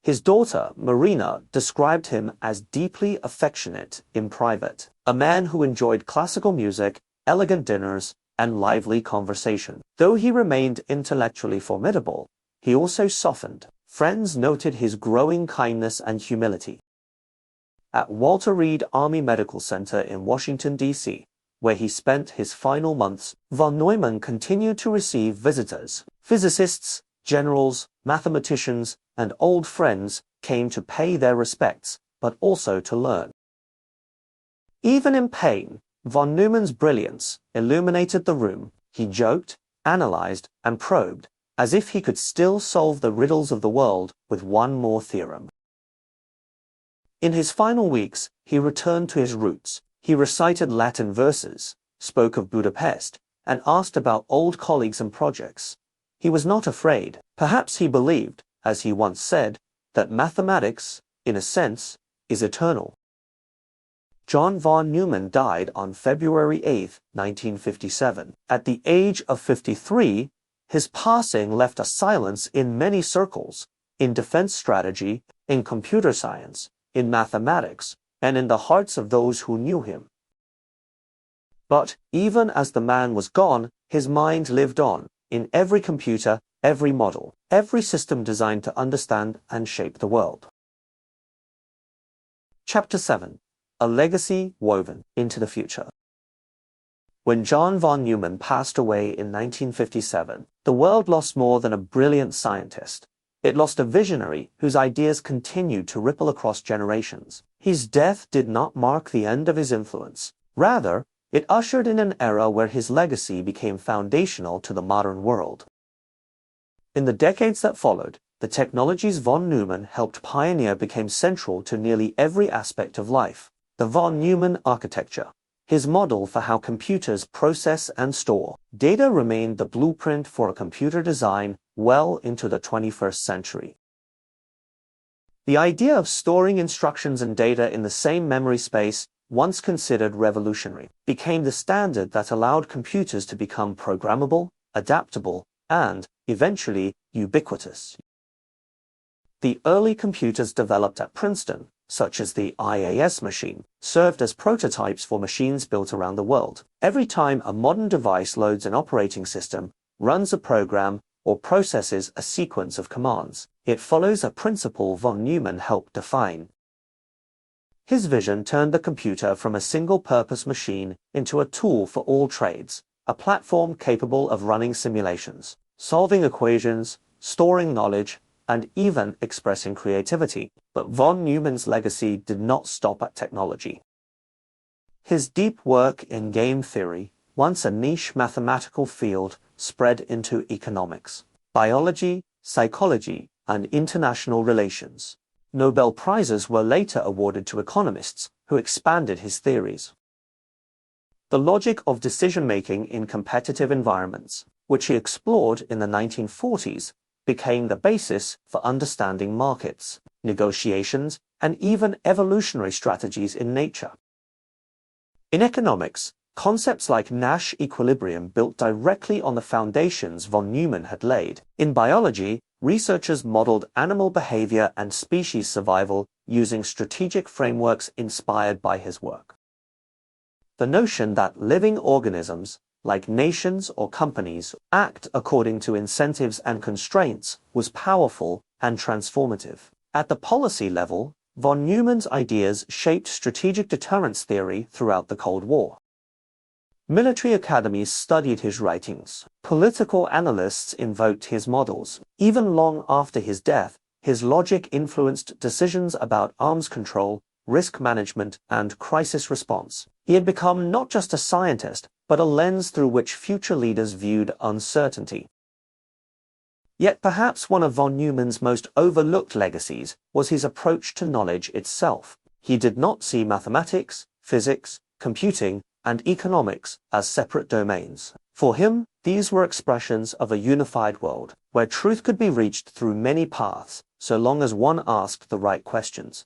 His daughter, Marina, described him as deeply affectionate in private, a man who enjoyed classical music, elegant dinners, and lively conversation. Though he remained intellectually formidable, he also softened. Friends noted his growing kindness and humility. At Walter Reed Army Medical Center in Washington, D.C., where he spent his final months, von Neumann continued to receive visitors. Physicists, generals, mathematicians, and old friends came to pay their respects, but also to learn. Even in pain, von Neumann's brilliance illuminated the room. He joked, analyzed, and probed, as if he could still solve the riddles of the world with one more theorem. In his final weeks, he returned to his roots. He recited Latin verses, spoke of Budapest, and asked about old colleagues and projects. He was not afraid. Perhaps he believed, as he once said, that mathematics, in a sense, is eternal. John von Neumann died on February 8, 1957. At the age of 53, his passing left a silence in many circles, in defense strategy, in computer science, in mathematics, and in the hearts of those who knew him. But even as the man was gone, his mind lived on, in every computer, every model, every system designed to understand and shape the world. Chapter 7. A Legacy Woven into the Future. When John von Neumann passed away in 1957, the world lost more than a brilliant scientist. It lost a visionary whose ideas continued to ripple across generations. His death did not mark the end of his influence. Rather, it ushered in an era where his legacy became foundational to the modern world. In the decades that followed, the technologies von Neumann helped pioneer became central to nearly every aspect of life. The von Neumann architecture, his model for how computers process and store data, remained the blueprint for a computer design well into the 21st century. The idea of storing instructions and data in the same memory space, once considered revolutionary, became the standard that allowed computers to become programmable, adaptable, and, eventually, ubiquitous. The early computers developed at Princeton, such as the IAS machine, served as prototypes for machines built around the world. Every time a modern device loads an operating system, runs a program, or processes a sequence of commands, it follows a principle von Neumann helped define. His vision turned the computer from a single-purpose machine into a tool for all trades, a platform capable of running simulations, solving equations, storing knowledge, and even expressing creativity. But von Neumann's legacy did not stop at technology. His deep work in game theory, once a niche mathematical field, spread into economics, biology, psychology, and international relations. Nobel Prizes were later awarded to economists who expanded his theories. The logic of decision-making in competitive environments, which he explored in the 1940s, became the basis for understanding markets, negotiations, and even evolutionary strategies in nature. In economics, concepts like Nash equilibrium built directly on the foundations von Neumann had laid. In biology, researchers modeled animal behavior and species survival using strategic frameworks inspired by his work. The notion that living organisms, like nations or companies, act according to incentives and constraints was powerful and transformative. At the policy level, von Neumann's ideas shaped strategic deterrence theory throughout the Cold War. Military academies studied his writings. Political analysts invoked his models. Even long after his death, his logic influenced decisions about arms control, risk management, and crisis response. He had become not just a scientist, but a lens through which future leaders viewed uncertainty. Yet perhaps one of von Neumann's most overlooked legacies was his approach to knowledge itself. He did not see mathematics, physics, computing, and economics as separate domains. For him, these were expressions of a unified world, where truth could be reached through many paths, so long as one asked the right questions.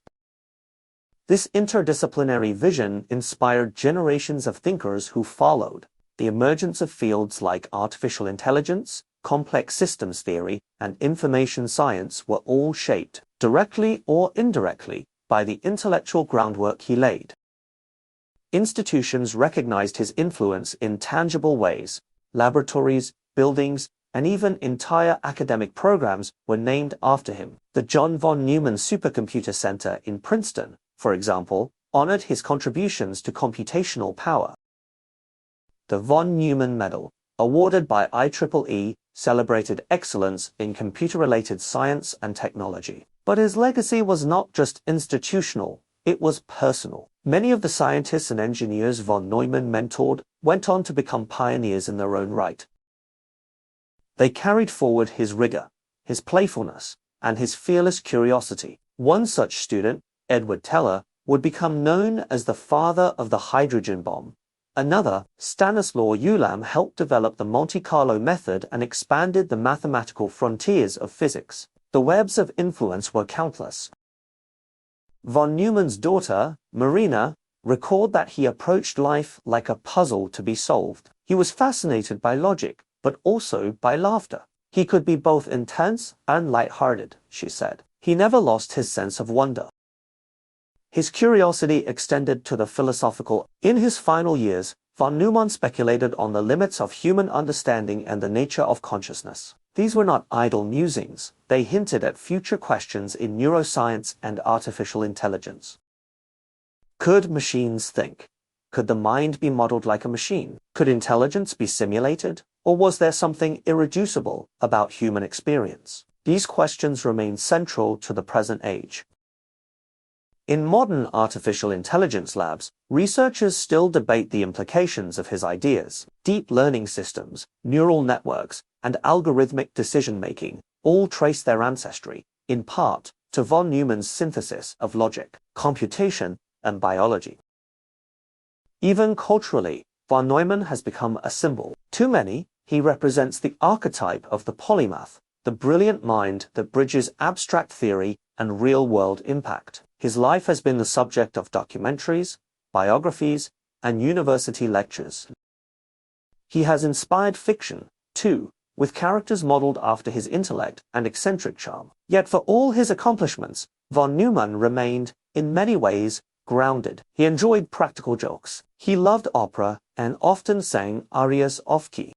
This interdisciplinary vision inspired generations of thinkers who followed. The emergence of fields like artificial intelligence, complex systems theory, and information science were all shaped, directly or indirectly, by the intellectual groundwork he laid. Institutions recognized his influence in tangible ways. Laboratories, buildings, and even entire academic programs were named after him. The John von Neumann Supercomputer Center in Princeton, for example, honored his contributions to computational power. The von Neumann Medal, awarded by IEEE, celebrated excellence in computer-related science and technology. But his legacy was not just institutional, it was personal. Many of the scientists and engineers von Neumann mentored went on to become pioneers in their own right. They carried forward his rigor, his playfulness, and his fearless curiosity. One such student, Edward Teller, would become known as the father of the hydrogen bomb. Another, Stanislaw Ulam, helped develop the Monte Carlo method and expanded the mathematical frontiers of physics. The webs of influence were countless. Von Neumann's daughter, Marina, recalled that he approached life like a puzzle to be solved. He was fascinated by logic, but also by laughter. He could be both intense and light-hearted, she said. He never lost his sense of wonder. His curiosity extended to the philosophical. In his final years, von Neumann speculated on the limits of human understanding and the nature of consciousness. These were not idle musings. They hinted at future questions in neuroscience and artificial intelligence. Could machines think? Could the mind be modeled like a machine? Could intelligence be simulated? Or was there something irreducible about human experience? These questions remain central to the present age. In modern artificial intelligence labs, researchers still debate the implications of his ideas. Deep learning systems, neural networks, and algorithmic decision-making all trace their ancestry, in part, to von Neumann's synthesis of logic, computation, and biology. Even culturally, von Neumann has become a symbol. To many, he represents the archetype of the polymath, the brilliant mind that bridges abstract theory and real-world impact. His life has been the subject of documentaries, biographies, and university lectures. He has inspired fiction, too, with characters modeled after his intellect and eccentric charm. Yet for all his accomplishments, von Neumann remained, in many ways, grounded. He enjoyed practical jokes. He loved opera and often sang arias off key.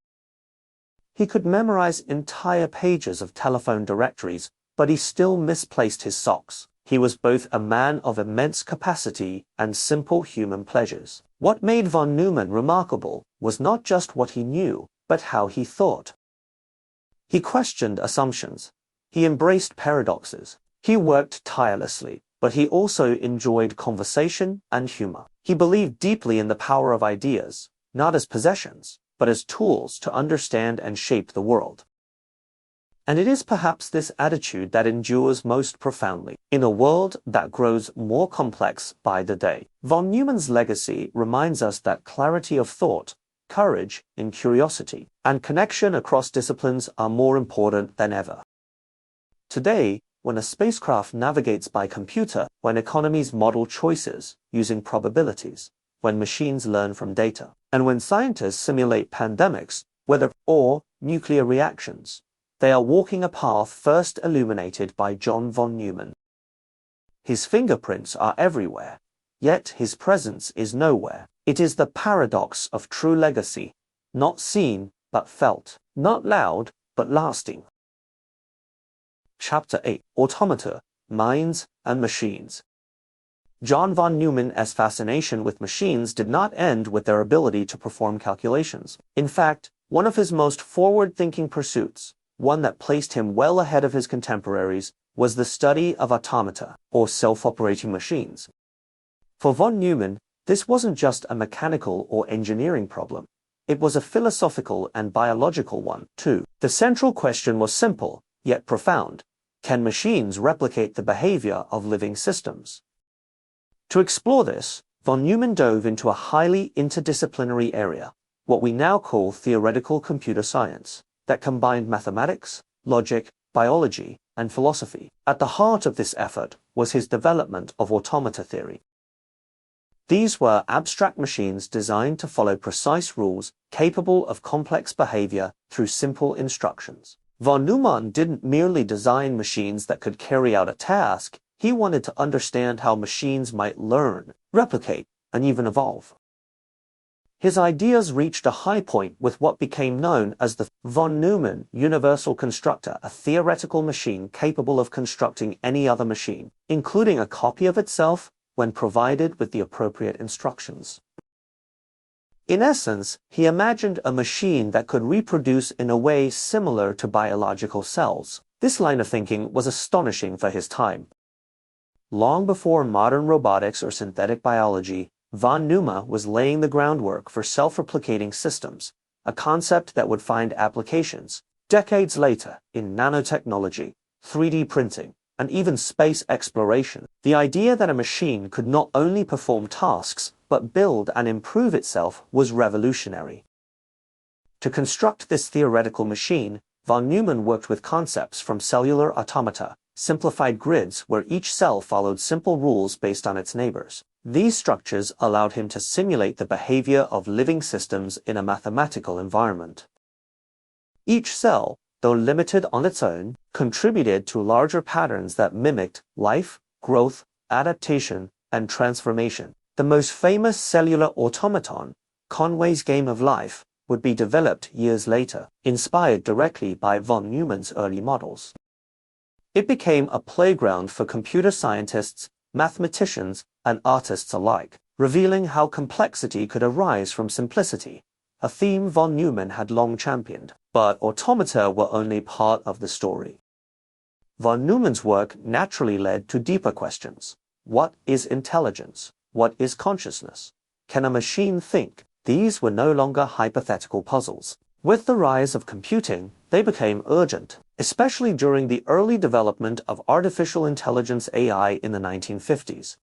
He could memorize entire pages of telephone directories, but he still misplaced his socks. He was both a man of immense capacity and simple human pleasures. What made von Neumann remarkable was not just what he knew, but how he thought. He questioned assumptions. He embraced paradoxes. He worked tirelessly, but he also enjoyed conversation and humor. He believed deeply in the power of ideas, not as possessions, but as tools to understand and shape the world. And it is perhaps this attitude that endures most profoundly. In a world that grows more complex by the day, von Neumann's legacy reminds us that clarity of thought, courage in curiosity, and connection across disciplines are more important than ever. Today, when a spacecraft navigates by computer, when economies model choices using probabilities, when machines learn from data, and when scientists simulate pandemics, weather, or nuclear reactions. They are walking a path first illuminated by John von Neumann. His fingerprints are everywhere, yet his presence is nowhere. It is the paradox of true legacy, not seen but felt, not loud but lasting. Chapter 8: Automata, Minds, and Machines. John von Neumann's fascination with machines did not end with their ability to perform calculations. In fact, one of his most forward-thinking pursuits, one that placed him well ahead of his contemporaries, was the study of automata, or self-operating machines. For von Neumann, this wasn't just a mechanical or engineering problem. It was a philosophical and biological one, too. The central question was simple, yet profound. Can machines replicate the behavior of living systems? To explore this, von Neumann dove into a highly interdisciplinary area, what we now call theoretical computer science, that combined mathematics, logic, biology, and philosophy. At the heart of this effort was his development of automata theory. These were abstract machines designed to follow precise rules, capable of complex behavior through simple instructions. Von Neumann didn't merely design machines that could carry out a task, he wanted to understand how machines might learn, replicate, and even evolve. His ideas reached a high point with what became known as the von Neumann universal constructor, a theoretical machine capable of constructing any other machine, including a copy of itself when provided with the appropriate instructions. In essence, he imagined a machine that could reproduce in a way similar to biological cells. This line of thinking was astonishing for his time. Long before modern robotics or synthetic biology, von Neumann was laying the groundwork for self-replicating systems, a concept that would find applications decades later in nanotechnology, 3D printing, and even space exploration. The idea that a machine could not only perform tasks, but build and improve itself was revolutionary. To construct this theoretical machine, von Neumann worked with concepts from cellular automata, simplified grids where each cell followed simple rules based on its neighbors. These structures allowed him to simulate the behavior of living systems in a mathematical environment. Each cell, though limited on its own, contributed to larger patterns that mimicked life, growth, adaptation, and transformation. The most famous cellular automaton, Conway's Game of Life, would be developed years later, inspired directly by von Neumann's early models. It became a playground for computer scientists, mathematicians, and artists alike, revealing how complexity could arise from simplicity, a theme von Neumann had long championed. But automata were only part of the story. Von Neumann's work naturally led to deeper questions. What is intelligence? What is consciousness? Can a machine think? These were no longer hypothetical puzzles. With the rise of computing, they became urgent, especially during the early development of artificial intelligence (AI) in the 1950s.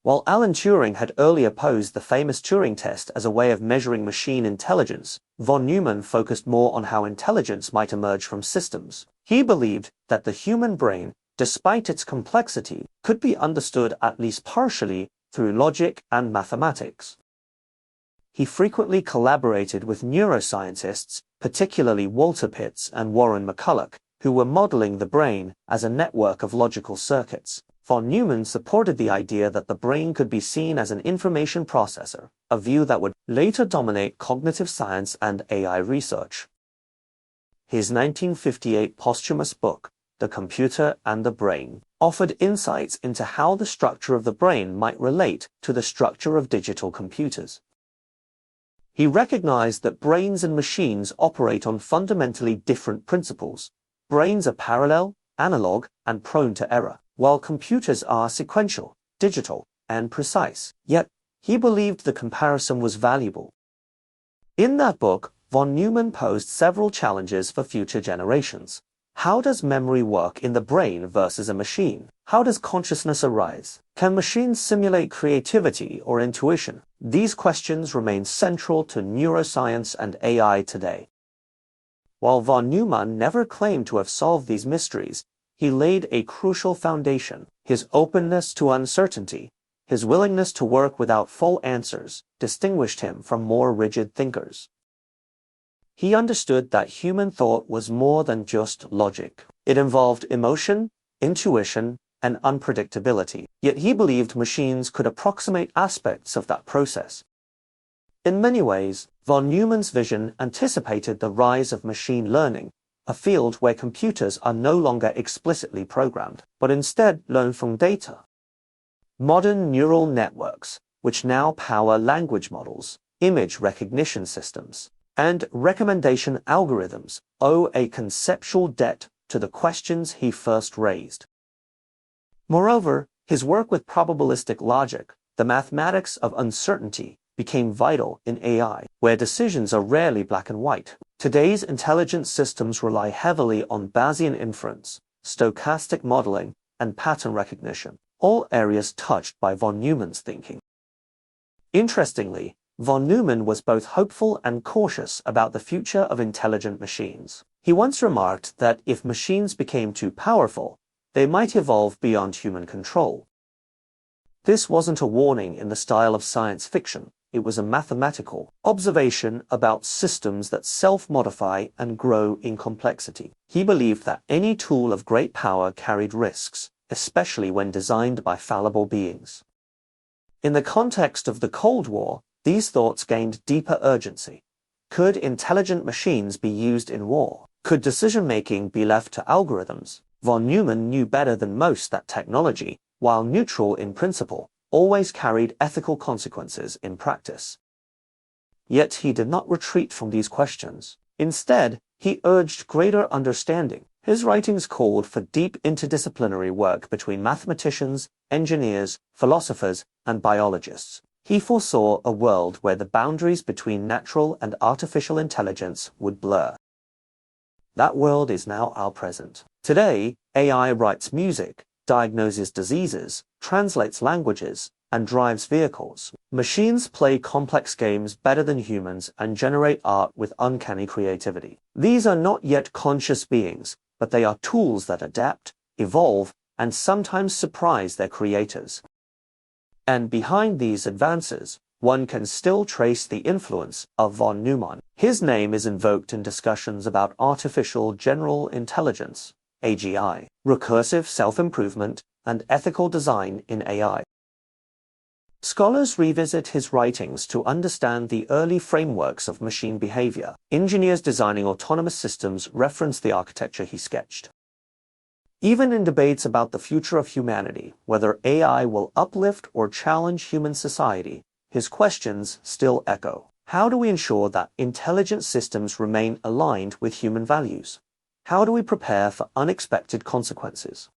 While Alan Turing had earlier posed the famous Turing test as a way of measuring machine intelligence, von Neumann focused more on how intelligence might emerge from systems. He believed that the human brain, despite its complexity, could be understood at least partially through logic and mathematics. He frequently collaborated with neuroscientists, particularly Walter Pitts and Warren McCulloch, who were modeling the brain as a network of logical circuits. Von Neumann supported the idea that the brain could be seen as an information processor, a view that would later dominate cognitive science and AI research. His 1958 posthumous book, The Computer and the Brain, offered insights into how the structure of the brain might relate to the structure of digital computers. He recognized that brains and machines operate on fundamentally different principles. Brains are parallel, analog, and prone to error, while computers are sequential, digital, and precise. Yet, he believed the comparison was valuable. In that book, von Neumann posed several challenges for future generations. How does memory work in the brain versus a machine? How does consciousness arise? Can machines simulate creativity or intuition? These questions remain central to neuroscience and AI today. While von Neumann never claimed to have solved these mysteries, he laid a crucial foundation. His openness to uncertainty, his willingness to work without full answers, distinguished him from more rigid thinkers. He understood that human thought was more than just logic. It involved emotion, intuition, and unpredictability. Yet he believed machines could approximate aspects of that process. In many ways, von Neumann's vision anticipated the rise of machine learning, a field where computers are no longer explicitly programmed, but instead learn from data. Modern neural networks, which now power language models, image recognition systems, and recommendation algorithms, owe a conceptual debt to the questions he first raised. Moreover, his work with probabilistic logic, the mathematics of uncertainty, became vital in AI, where decisions are rarely black and white. Today's intelligent systems rely heavily on Bayesian inference, stochastic modeling, and pattern recognition, all areas touched by von Neumann's thinking. Interestingly, von Neumann was both hopeful and cautious about the future of intelligent machines. He once remarked that if machines became too powerful, they might evolve beyond human control. This wasn't a warning in the style of science fiction. It was a mathematical observation about systems that self-modify and grow in complexity. He believed that any tool of great power carried risks, especially when designed by fallible beings. In the context of the Cold War, these thoughts gained deeper urgency. Could intelligent machines be used in war? Could decision-making be left to algorithms? Von Neumann knew better than most that technology, while neutral in principle, always carried ethical consequences in practice. Yet he did not retreat from these questions. Instead, he urged greater understanding. His writings called for deep interdisciplinary work between mathematicians, engineers, philosophers, and biologists. He foresaw a world where the boundaries between natural and artificial intelligence would blur. That world is now our present. Today, AI writes music, diagnoses diseases, translates languages, and drives vehicles. Machines play complex games better than humans and generate art with uncanny creativity. These are not yet conscious beings, but they are tools that adapt, evolve, and sometimes surprise their creators. And behind these advances, one can still trace the influence of von Neumann. His name is invoked in discussions about artificial general intelligence, AGI, recursive self-improvement, and ethical design in AI. Scholars revisit his writings to understand the early frameworks of machine behavior. Engineers designing autonomous systems reference the architecture he sketched. Even in debates about the future of humanity, whether AI will uplift or challenge human society, his questions still echo. How do we ensure that intelligent systems remain aligned with human values? How do we prepare for unexpected consequences?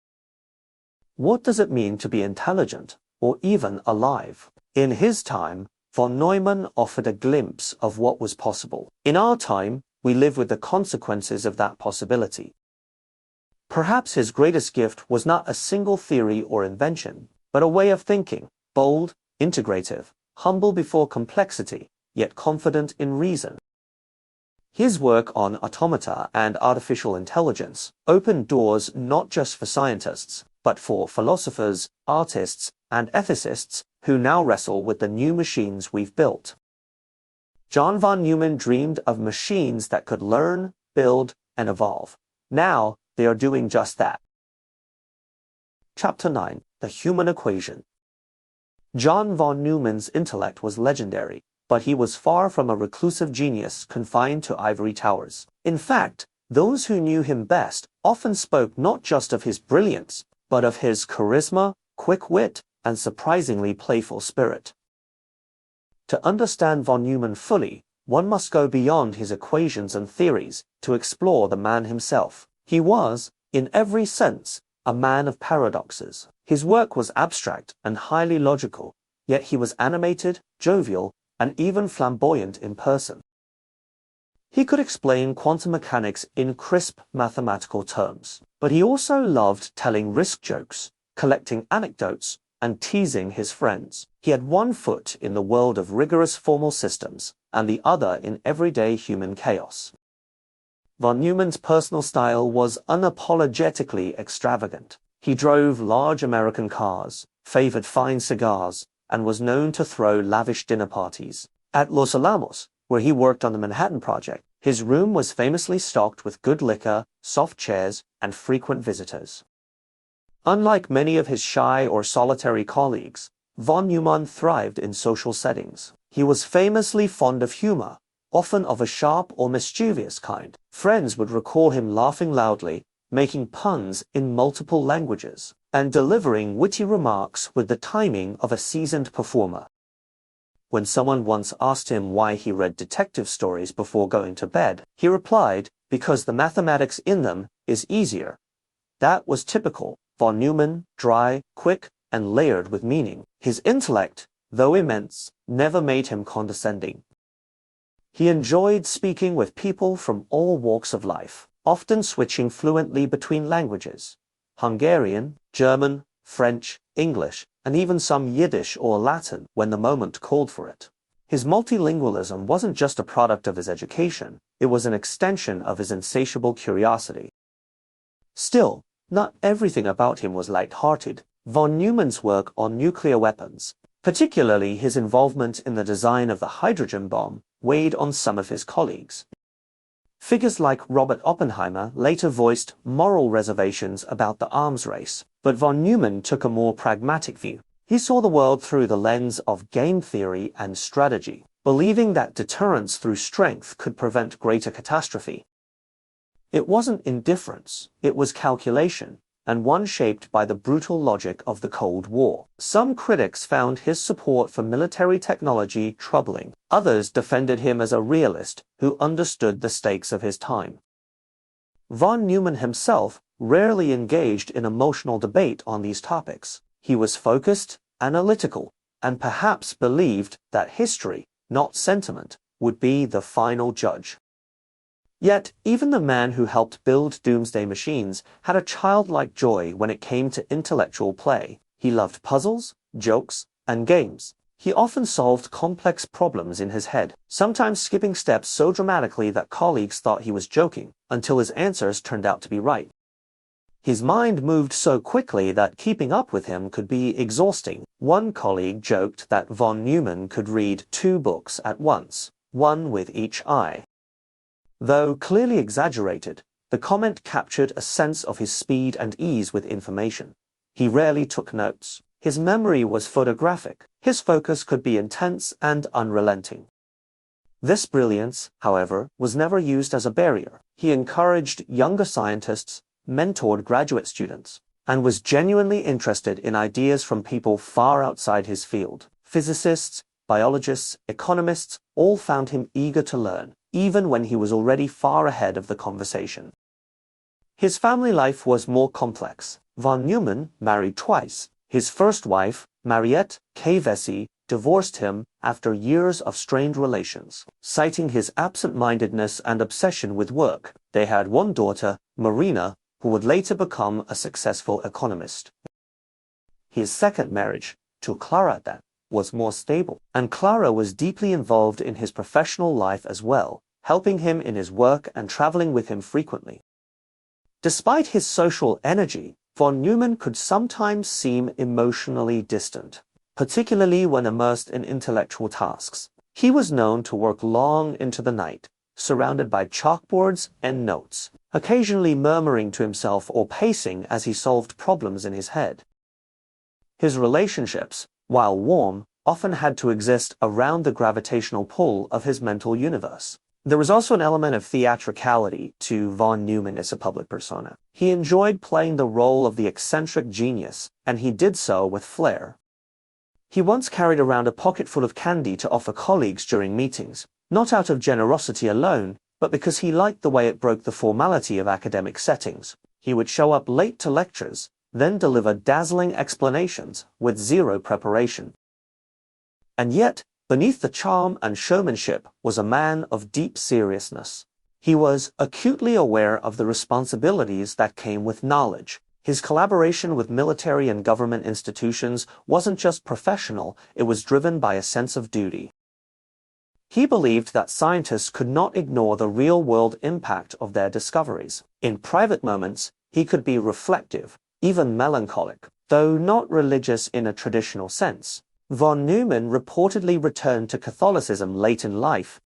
What does it mean to be intelligent, or even alive? In his time, von Neumann offered a glimpse of what was possible. In our time, we live with the consequences of that possibility. Perhaps his greatest gift was not a single theory or invention, but a way of thinking, bold, integrative, humble before complexity, yet confident in reason. His work on automata and artificial intelligence opened doors not just for scientists, but for philosophers, artists, and ethicists who now wrestle with the new machines we've built. John von Neumann dreamed of machines that could learn, build, and evolve. Now, they are doing just that. Chapter 9. The Human Equation. John von Neumann's intellect was legendary, but he was far from a reclusive genius confined to ivory towers. In fact, those who knew him best often spoke not just of his brilliance, but of his charisma, quick wit, and surprisingly playful spirit. To understand von Neumann fully, one must go beyond his equations and theories to explore the man himself. He was, in every sense, a man of paradoxes. His work was abstract and highly logical, yet he was animated, jovial, and even flamboyant in person. He could explain quantum mechanics in crisp mathematical terms, but he also loved telling risk jokes, collecting anecdotes, and teasing his friends. He had one foot in the world of rigorous formal systems and the other in everyday human chaos. Von Neumann's personal style was unapologetically extravagant. He drove large American cars, favored fine cigars, and was known to throw lavish dinner parties. At Los Alamos, where he worked on the Manhattan Project, his room was famously stocked with good liquor, soft chairs, and frequent visitors. Unlike many of his shy or solitary colleagues, von Neumann thrived in social settings. He was famously fond of humor, often of a sharp or mischievous kind. Friends would recall him laughing loudly, making puns in multiple languages, and delivering witty remarks with the timing of a seasoned performer. When someone once asked him why he read detective stories before going to bed, he replied, "Because the mathematics in them is easier." That was typical. Von Neumann, dry, quick, and layered with meaning. His intellect, though immense, never made him condescending. He enjoyed speaking with people from all walks of life, often switching fluently between languages: Hungarian, German, French, English, and even some Yiddish or Latin when the moment called for it. His multilingualism wasn't just a product of his education, it was an extension of his insatiable curiosity. Still, not everything about him was light-hearted. Von Neumann's work on nuclear weapons, particularly his involvement in the design of the hydrogen bomb, weighed on some of his colleagues. Figures like Robert Oppenheimer later voiced moral reservations about the arms race, but von Neumann took a more pragmatic view. He saw the world through the lens of game theory and strategy, believing that deterrence through strength could prevent greater catastrophe. It wasn't indifference, it was calculation, and one shaped by the brutal logic of the Cold War. Some critics found his support for military technology troubling. Others defended him as a realist who understood the stakes of his time. Von Neumann himself rarely engaged in emotional debate on these topics. He was focused, analytical, and perhaps believed that history, not sentiment, would be the final judge. Yet, even the man who helped build doomsday machines had a childlike joy when it came to intellectual play. He loved puzzles, jokes, and games. He often solved complex problems in his head, sometimes skipping steps so dramatically that colleagues thought he was joking, until his answers turned out to be right. His mind moved so quickly that keeping up with him could be exhausting. One colleague joked that von Neumann could read 2 books at once, one with each eye. Though clearly exaggerated, the comment captured a sense of his speed and ease with information. He rarely took notes. His memory was photographic. His focus could be intense and unrelenting. This brilliance, however, was never used as a barrier. He encouraged younger scientists, mentored graduate students, and was genuinely interested in ideas from people far outside his field. Physicists, biologists, economists all found him eager to learn, even when he was already far ahead of the conversation. His family life was more complex. Von Neumann married twice. His first wife, Mariette K. Vesey, divorced him after years of strained relations, citing his absent-mindedness and obsession with work. They had one daughter, Marina, who would later become a successful economist. His second marriage, to Clara then, was more stable, and Clara was deeply involved in his professional life as well, helping him in his work and traveling with him frequently. Despite his social energy, von Neumann could sometimes seem emotionally distant, particularly when immersed in intellectual tasks. He was known to work long into the night, surrounded by chalkboards and notes, occasionally murmuring to himself or pacing as he solved problems in his head. His relationships, while warm, often had to exist around the gravitational pull of his mental universe. There was also an element of theatricality to von Neumann as a public persona. He enjoyed playing the role of the eccentric genius, and he did so with flair. He once carried around a pocket full of candy to offer colleagues during meetings, not out of generosity alone, but because he liked the way it broke the formality of academic settings. He would show up late to lectures, then deliver dazzling explanations with zero preparation. And yet, beneath the charm and showmanship was a man of deep seriousness. He was acutely aware of the responsibilities that came with knowledge. His collaboration with military and government institutions wasn't just professional, it was driven by a sense of duty. He believed that scientists could not ignore the real-world impact of their discoveries. In private moments, he could be reflective, even melancholic, though not religious in a traditional sense. Von Neumann reportedly returned to Catholicism late in life.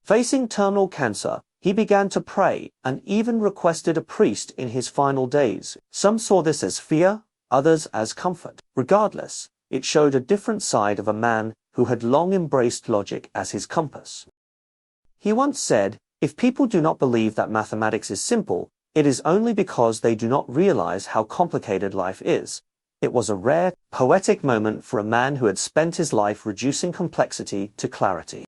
Facing terminal cancer, he began to pray and even requested a priest in his final days. Some saw this as fear, others as comfort. Regardless, it showed a different side of a man who had long embraced logic as his compass. He once said, "If people do not believe that mathematics is simple, it is only because they do not realize how complicated life is." It was a rare, poetic moment for a man who had spent his life reducing complexity to clarity.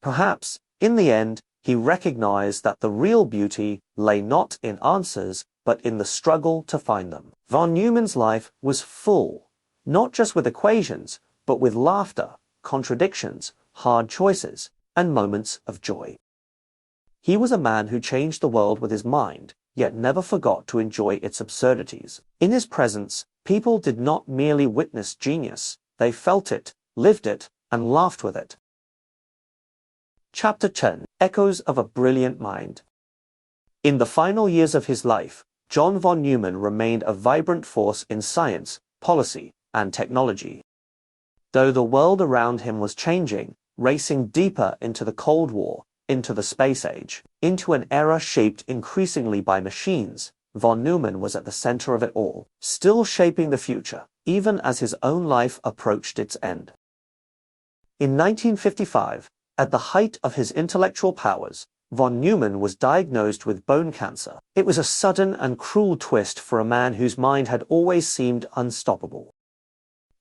Perhaps, in the end, he recognized that the real beauty lay not in answers, but in the struggle to find them. Von Neumann's life was full, not just with equations, but with laughter, contradictions, hard choices, and moments of joy. He was a man who changed the world with his mind, yet never forgot to enjoy its absurdities. In his presence, people did not merely witness genius, they felt it, lived it, and laughed with it. Chapter 10: Echoes of a Brilliant Mind. In the final years of his life, John von Neumann remained a vibrant force in science, policy, and technology. Though the world around him was changing, racing deeper into the Cold War, into the space age, into an era shaped increasingly by machines, von Neumann was at the center of it all, still shaping the future, even as his own life approached its end. In 1955, at the height of his intellectual powers, von Neumann was diagnosed with bone cancer. It was a sudden and cruel twist for a man whose mind had always seemed unstoppable.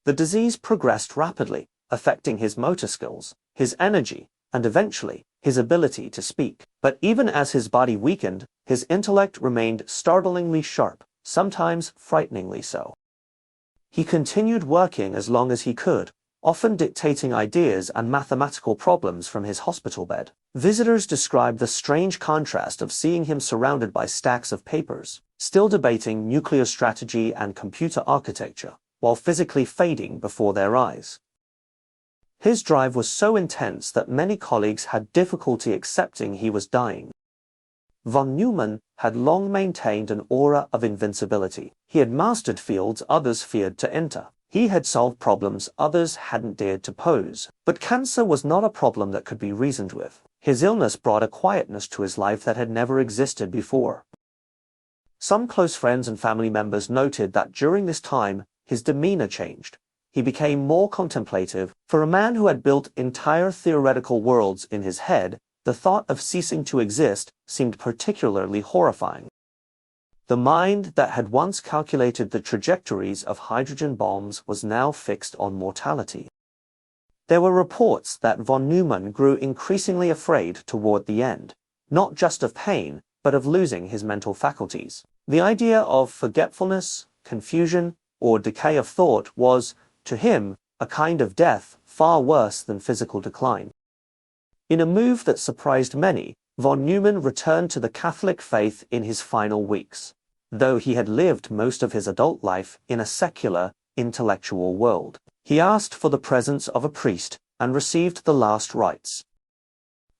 The disease progressed rapidly, affecting his motor skills, his energy, and eventually, his ability to speak. But even as his body weakened, his intellect remained startlingly sharp, sometimes frighteningly so. He continued working as long as he could, often dictating ideas and mathematical problems from his hospital bed. Visitors described the strange contrast of seeing him surrounded by stacks of papers, still debating nuclear strategy and computer architecture, while physically fading before their eyes. His drive was so intense that many colleagues had difficulty accepting he was dying. Von Neumann had long maintained an aura of invincibility. He had mastered fields others feared to enter. He had solved problems others hadn't dared to pose. But cancer was not a problem that could be reasoned with. His illness brought a quietness to his life that had never existed before. Some close friends and family members noted that during this time, his demeanor changed. He became more contemplative. For a man who had built entire theoretical worlds in his head, the thought of ceasing to exist seemed particularly horrifying. The mind that had once calculated the trajectories of hydrogen bombs was now fixed on mortality. There were reports that von Neumann grew increasingly afraid toward the end, not just of pain, but of losing his mental faculties. The idea of forgetfulness, confusion, or decay of thought was, to him, a kind of death far worse than physical decline. In a move that surprised many, von Neumann returned to the Catholic faith in his final weeks, though he had lived most of his adult life in a secular, intellectual world. He asked for the presence of a priest and received the last rites.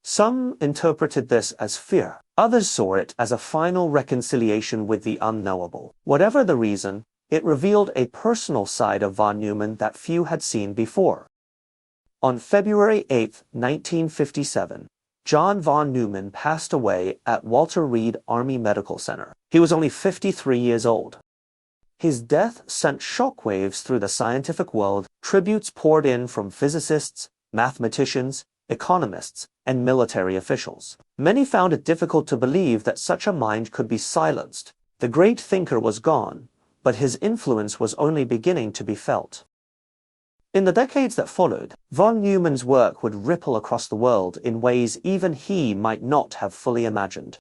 Some interpreted this as fear. Others saw it as a final reconciliation with the unknowable. Whatever the reason, it revealed a personal side of von Neumann that few had seen before. On February 8, 1957, John von Neumann passed away at Walter Reed Army Medical Center. He was only 53 years old. His death sent shockwaves through the scientific world. Tributes poured in from physicists, mathematicians, economists, and military officials. Many found it difficult to believe that such a mind could be silenced. The great thinker was gone, but his influence was only beginning to be felt. In the decades that followed, von Neumann's work would ripple across the world in ways even he might not have fully imagined.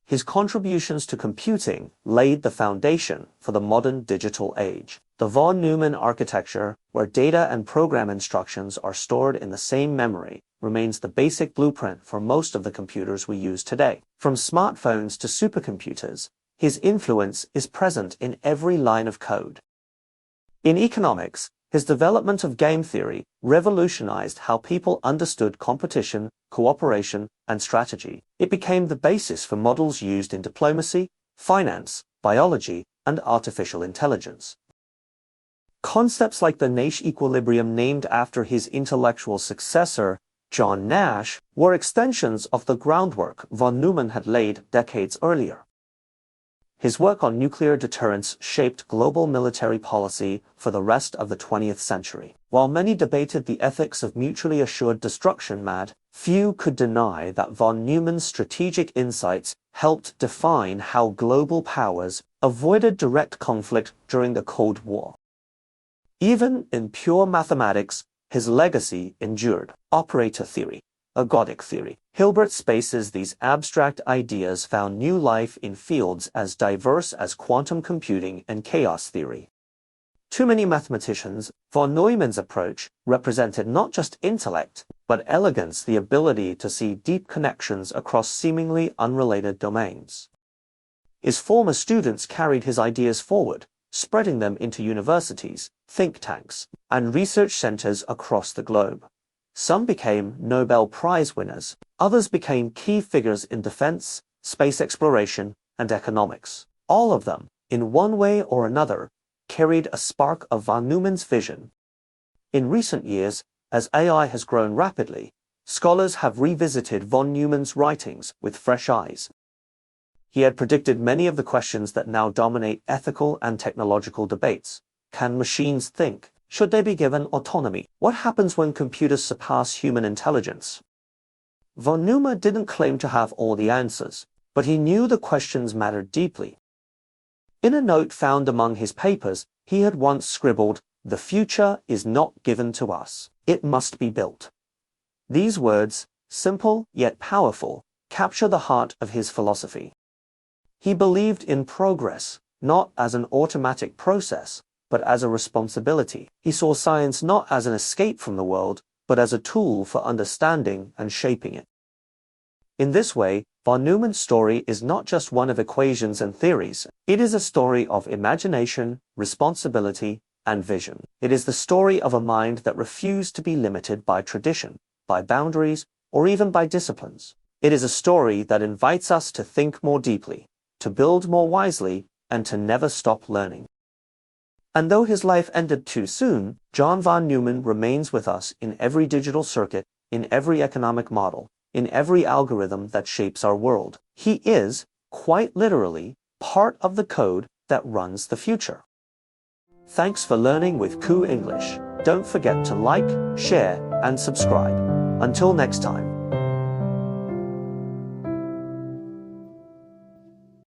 His contributions to computing laid the foundation for the modern digital age. The von Neumann architecture, where data and program instructions are stored in the same memory, remains the basic blueprint for most of the computers we use today. From smartphones to supercomputers, his influence is present in every line of code. In economics, His development of game theory revolutionized how people understood competition, cooperation, and strategy. It became the basis for models used in diplomacy, finance, biology, and artificial intelligence. Concepts like the Nash equilibrium, named after his intellectual successor, John Nash, were extensions of the groundwork von Neumann had laid decades earlier. His work on nuclear deterrence shaped global military policy for the rest of the 20th century. While many debated the ethics of mutually assured destruction, few could deny that von Neumann's strategic insights helped define how global powers avoided direct conflict during the Cold War. Even in pure mathematics, his legacy endured. Operator theory, ergodic theory. Hilbert spaces. These abstract ideas found new life in fields as diverse as quantum computing and chaos theory. To many mathematicians, von Neumann's approach represented not just intellect, but elegance, the ability to see deep connections across seemingly unrelated domains. His former students carried his ideas forward, spreading them into universities, think tanks, and research centers across the globe. Some became Nobel Prize winners, others became key figures in defense, space exploration, and economics. All of them, in one way or another, carried a spark of von Neumann's vision. In recent years, as AI has grown rapidly, scholars have revisited von Neumann's writings with fresh eyes. He had predicted many of the questions that now dominate ethical and technological debates. Can machines think? Should they be given autonomy? What happens when computers surpass human intelligence? Von Neumann didn't claim to have all the answers, but he knew the questions mattered deeply. In a note found among his papers, he had once scribbled, "The future is not given to us. It must be built." These words, simple yet powerful, capture the heart of his philosophy. He believed in progress, not as an automatic process, but as a responsibility. He saw science not as an escape from the world, but as a tool for understanding and shaping it. In this way, von Neumann's story is not just one of equations and theories. It is a story of imagination, responsibility, and vision. It is the story of a mind that refused to be limited by tradition, by boundaries, or even by disciplines. It is a story that invites us to think more deeply, to build more wisely, and to never stop learning. And though his life ended too soon, John von Neumann remains with us in every digital circuit, in every economic model, in every algorithm that shapes our world. He is, quite literally, part of the code that runs the future. Thanks for learning with Ku English. Don't forget to like, share, and subscribe. Until next time.